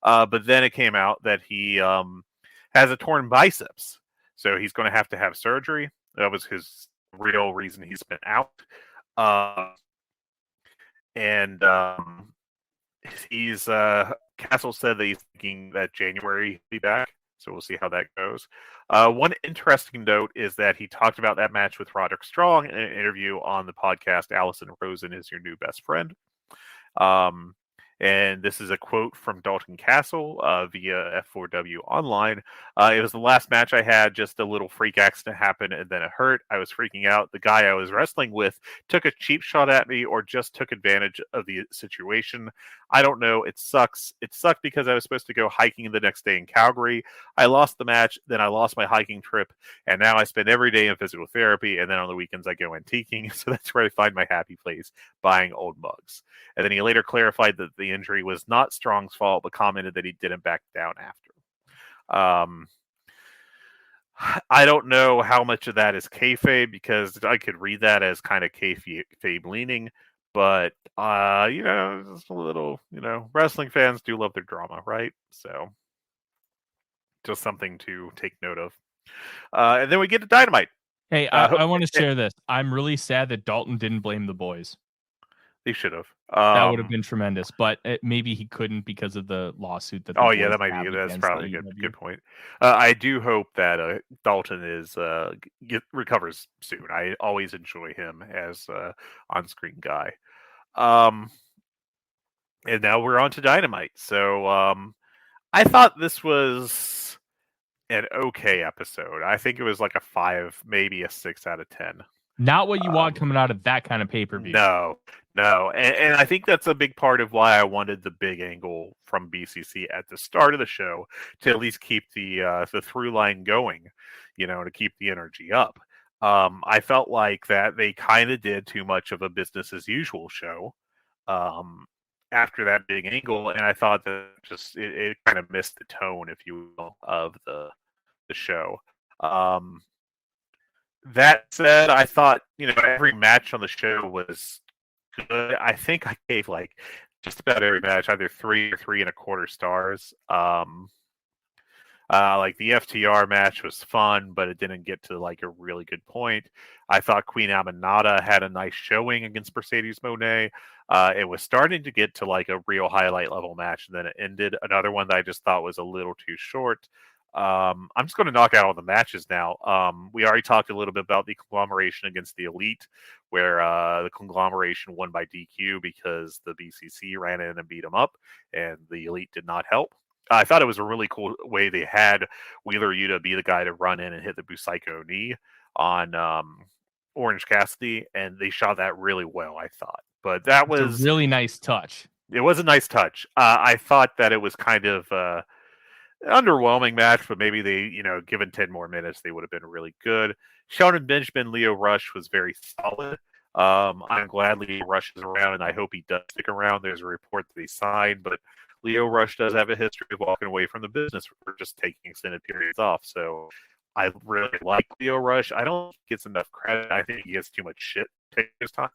But then it came out that he has a torn biceps. So he's going to have surgery. That was his real reason he's been out. And he's Castle said that he's thinking that January he'll be back, so we'll see how that goes. One interesting note is that he talked about that match with Roderick Strong in an interview on the podcast Allison Rosen is Your New Best Friend. And this is a quote from Dalton Castle via F4W Online. It was the last match I had. Just a little freak accident happened, and then it hurt. I was freaking out. The guy I was wrestling with took a cheap shot at me or just took advantage of the situation. I don't know. It sucks. It sucked because I was supposed to go hiking the next day in Calgary. I lost the match. Then I lost my hiking trip. And now I spend every day in physical therapy. And then on the weekends, I go antiquing. So that's where I find my happy place, buying old mugs. And then he later clarified that the injury was not Strong's fault, but commented that he didn't back down after. I don't know how much of that is kayfabe, because I could read that as kind of kayfabe leaning, but just a little, wrestling fans do love their drama, right? So just something to take note of. And then we get to Dynamite. Hey, I want to share this. I'm really sad that Dalton didn't blame the boys. They should have. That would have been tremendous, but maybe he couldn't because of the lawsuit that. That might be. That's probably a good point. I do hope that Dalton recovers soon. I always enjoy him as on-screen guy. And now we're on to Dynamite. So I thought this was an okay episode. I think it was like a 5, maybe a 6 out of 10. Not what you want coming out of that kind of pay-per-view. No. And I think that's a big part of why I wanted the big angle from BCC at the start of the show, to at least keep the through line going, to keep the energy up. I felt like that they kind of did too much of a business as usual show after that big angle, and I thought that just it kind of missed the tone, if you will, of the show. That said, I thought, every match on the show was good. I think I gave just about every match either 3 or 3.25 stars. Like the FTR match was fun, but it didn't get to a really good point. I thought Queen Aminata had a nice showing against Mercedes Moné. It was starting to get to a real highlight level match, and then it ended. Another one that I just thought was a little too short. I'm just going to knock out all the matches now. We already talked a little bit about the conglomeration against the Elite, where the conglomeration won by DQ because the BCC ran in and beat them up, and the Elite did not help. I thought it was a really cool way they had Wheeler Yuta be the guy to run in and hit the Busaiku knee on Orange Cassidy, and they shot that really well, I thought. But that was a really nice touch. It was a nice touch. I thought that it was kind of underwhelming match, but maybe they, given 10 more minutes, they would have been really good. Sheldon Benjamin, Leo Rush was very solid. I'm glad Leo Rush is around, and I hope he does stick around. There's a report that he signed, but Leo Rush does have a history of walking away from the business or just taking extended periods off. So I really like Leo Rush. I don't think he gets enough credit. I think he gets too much shit to take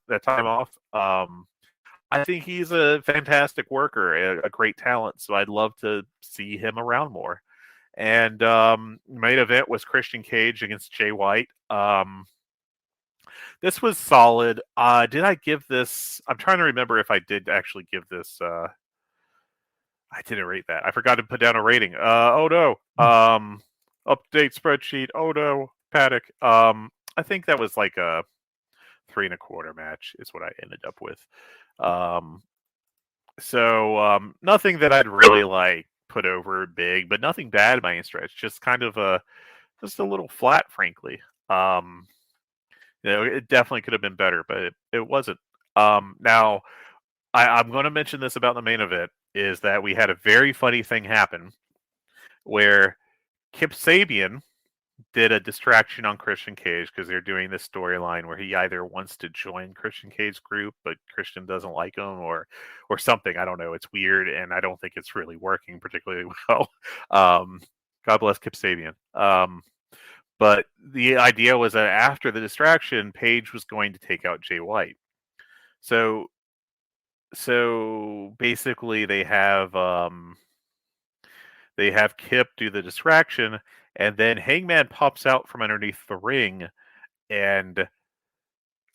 that time off. I think he's a fantastic worker, a great talent, so I'd love to see him around more. And main event was Christian Cage against Jay White. This was solid. Did I give this? I'm trying to remember if I did actually give this. I didn't rate that. I forgot to put down a rating. Oh no. Update spreadsheet. Oh no. Paddock. I think that was like a 3.25 match is what I ended up with. So nothing that I'd really put over big, but nothing bad by any stretch. Just kind of just a little flat, frankly. It definitely could have been better, but it wasn't. Now I'm going to mention this about the main event, is that we had a very funny thing happen where Kip Sabian did a distraction on Christian Cage because they're doing this storyline where he either wants to join Christian Cage's group, but Christian doesn't like him, or something. I don't know. It's weird, and I don't think it's really working particularly well. God bless Kip Sabian. But the idea was that after the distraction, Page was going to take out Jay White. So basically, they have Kip do the distraction, and then Hangman pops out from underneath the ring and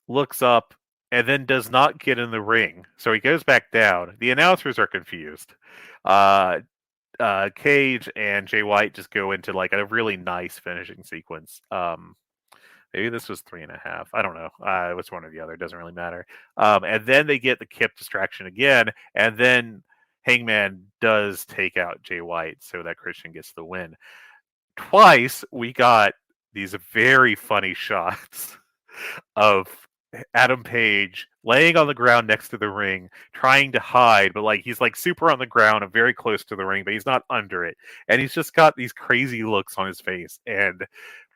looks up and then does not get in the ring. So he goes back down. The announcers are confused. Uh, Cage and Jay White just go into like a really nice finishing sequence. Maybe this was 3.5. I don't know. It's one or the other. It doesn't really matter. And then they get the Kip distraction again, and then Hangman does take out Jay White so that Christian gets the win. Twice we got these very funny shots of Adam Page laying on the ground next to the ring, trying to hide, but like he's like super on the ground and very close to the ring, but he's not under it. And he's just got these crazy looks on his face. And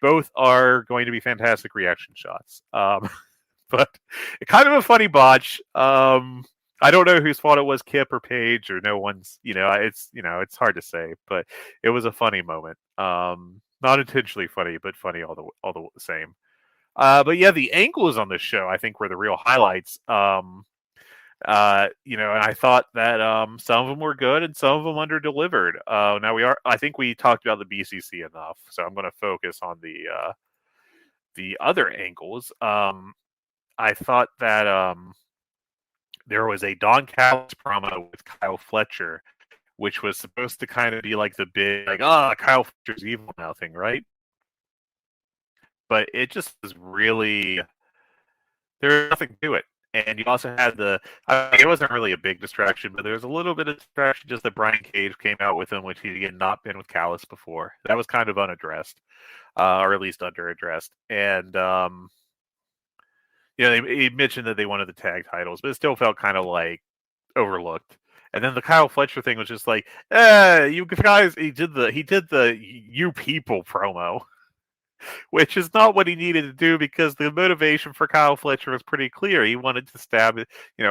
both are going to be fantastic reaction shots. But kind of a funny botch. I don't know whose fault it was, Kip or Page, or no one's. It's hard to say, but it was a funny moment. Not intentionally funny, but funny all the same. But yeah, the angles on this show I think were the real highlights. And I thought that some of them were good and some of them under-delivered. I think we talked about the BCC enough, so I'm going to focus on the other angles. I thought that there was a Don Callis promo with Kyle Fletcher, which was supposed to kind of be like the big, like, Kyle Fletcher's evil now thing, right? But it just was really, there's nothing to it. And you also had it wasn't really a big distraction, but there was a little bit of distraction just that Brian Cage came out with him, which he had not been with Callis before. That was kind of unaddressed, or at least underaddressed. And, he mentioned that they wanted the tag titles, but it still felt kind of like overlooked. And then the Kyle Fletcher thing was just like, you guys, he did the you people promo, which is not what he needed to do because the motivation for Kyle Fletcher was pretty clear. He wanted to stab,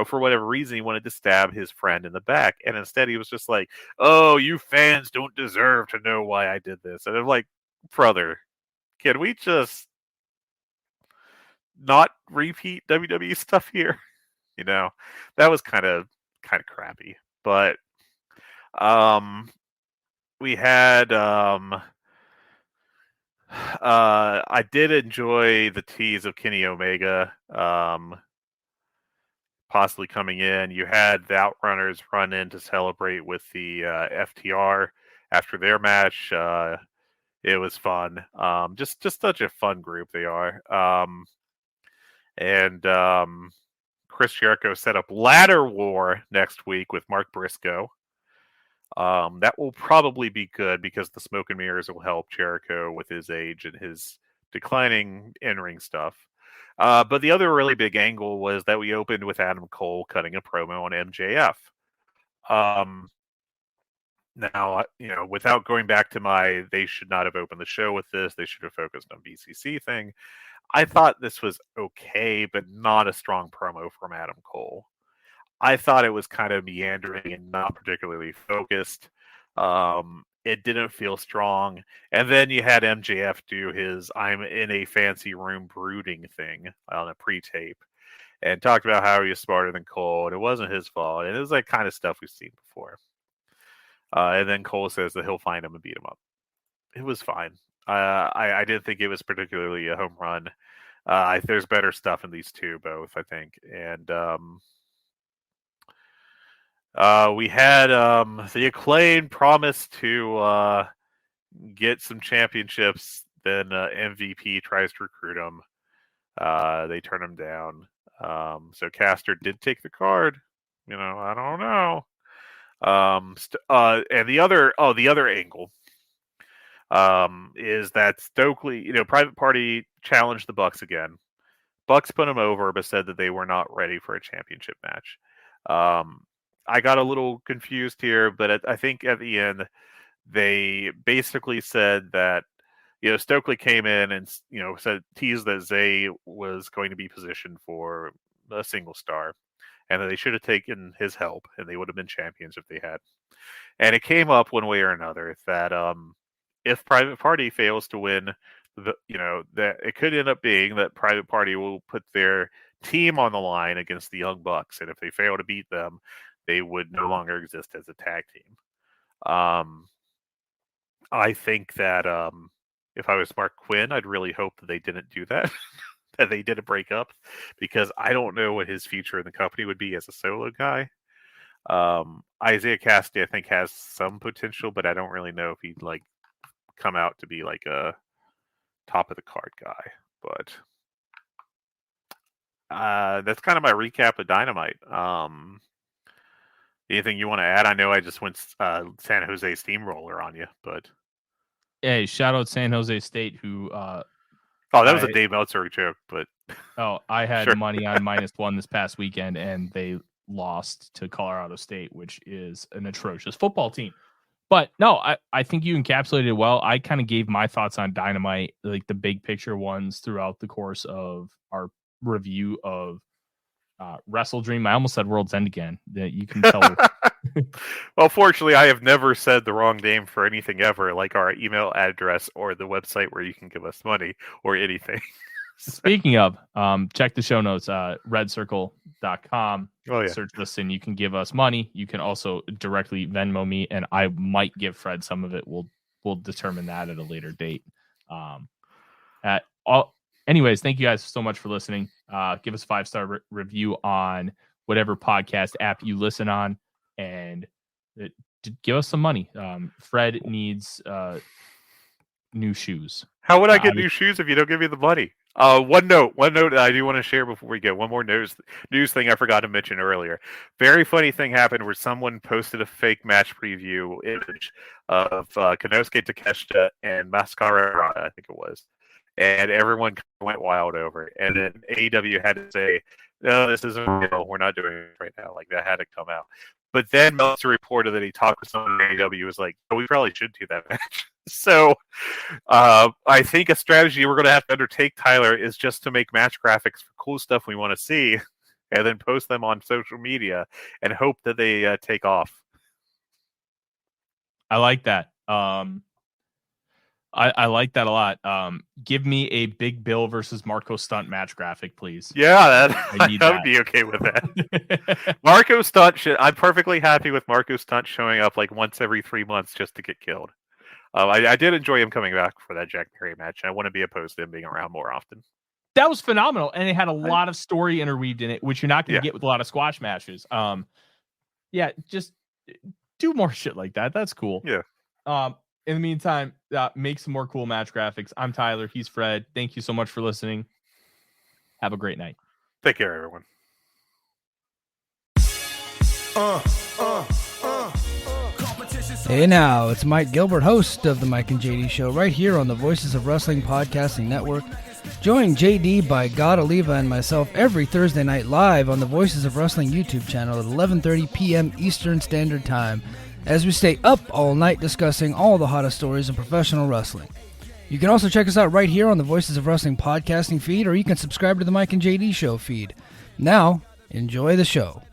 for whatever reason, he wanted to stab his friend in the back. And instead he was just like, oh, you fans don't deserve to know why I did this. And I'm like, brother, can we just not repeat WWE stuff here? That was kind of crappy. But we had I did enjoy the tease of Kenny Omega possibly coming in. You had the Outrunners run in to celebrate with the FTR after their match. It was fun. Just such a fun group they are. And Chris Jericho set up Ladder War next week with Mark Briscoe. That will probably be good because the smoke and mirrors will help Jericho with his age and his declining in-ring stuff. But the other really big angle was that we opened with Adam Cole cutting a promo on MJF. Now, without going back to they should not have opened the show with this, they should have focused on BCC thing. I thought this was okay, but not a strong promo from Adam Cole. I thought it was kind of meandering and not particularly focused. It didn't feel strong. And then you had MJF do his I'm in a fancy room brooding thing on a pre-tape and talked about how he was smarter than Cole, and it wasn't his fault. And it was like kind of stuff we've seen before. And then Cole says that he'll find him and beat him up. It was fine. I didn't think it was particularly a home run. There's better stuff in these two, both, I think. And we had the Acclaim promise to get some championships. Then MVP tries to recruit them. They turn him down. So Caster did take the card. I don't know. And the other angle is that Stokely, Private Party challenged the Bucks again. Bucks put him over, but said that they were not ready for a championship match. I got a little confused here, but I think at the end they basically said that Stokely came in and teased that Zay was going to be positioned for a single star, and that they should have taken his help, and they would have been champions if they had. And it came up one way or another that if Private Party fails to win, that it could end up being that Private Party will put their team on the line against the Young Bucks, and if they fail to beat them, they would no longer exist as a tag team. I think that if I was Mark Quinn, I'd really hope that they didn't do that that they did a breakup, because I don't know what his future in the company would be as a solo guy. Isaiah Cassidy, I think, has some potential, but I don't really know if he'd like come out to be like a top of the card guy. But that's kind of my recap of Dynamite. Anything you want to add? I know I just went San Jose Steamroller on you, but Hey, shout out San Jose State, who that was a Dave Meltzer joke, but I had Sure. money on -1 this past weekend, and they lost to Colorado State, which is an atrocious football team. But no, I think you encapsulated it well. I kind of gave my thoughts on Dynamite, like the big picture ones, throughout the course of our review of WrestleDream. I almost said World's End again. That you can tell. Well, fortunately, I have never said the wrong name for anything ever, like our email address or the website where you can give us money or anything. Speaking of, check the show notes, redcircle.com. Oh, yeah. Search this and you can give us money. You can also directly Venmo me, and I might give Fred some of it. We'll determine that at a later date. Anyways, thank you guys so much for listening. Give us a 5-star review on whatever podcast app you listen on, and give us some money. Fred needs new shoes. How would I get new shoes if you don't give me the money? One note that I do want to share before we go. One more news thing I forgot to mention earlier. Very funny thing happened where someone posted a fake match preview image of Konosuke Takeshita and Mascara, I think it was. And everyone went wild over it. And then AEW had to say, no, this isn't real. We're not doing it right now. Like, that had to come out. But then Meltzer reported that he talked with someone at AEW, was like, oh, we probably should do that match. So I think a strategy we're going to have to undertake, Tyler, is just to make match graphics for cool stuff we want to see and then post them on social media and hope that they take off. I like that. I like that a lot. Give me a Big Bill versus Marco Stunt match graphic, please. Yeah, I would be okay with that. Marco Stunt I'm perfectly happy with Marco Stunt showing up like once every 3 months just to get killed. I did enjoy him coming back for that Jack Perry match. I wouldn't be opposed to him being around more often. That was phenomenal, and it had a lot of story interweaved in it, which you're not going to get with a lot of squash matches. Just do more shit like that. That's cool. Yeah. In the meantime, make some more cool match graphics. I'm Tyler. He's Fred. Thank you so much for listening. Have a great night. Take care, everyone. Hey now, it's Mike Gilbert, host of the Mike and JD Show, right here on the Voices of Wrestling Podcasting Network. Join JD by God Oliva and myself every Thursday night live on the Voices of Wrestling YouTube channel at 11:30 p.m. Eastern Standard Time, as we stay up all night discussing all the hottest stories in professional wrestling. You can also check us out right here on the Voices of Wrestling podcasting feed, or you can subscribe to the Mike and JD Show feed. Now, enjoy the show.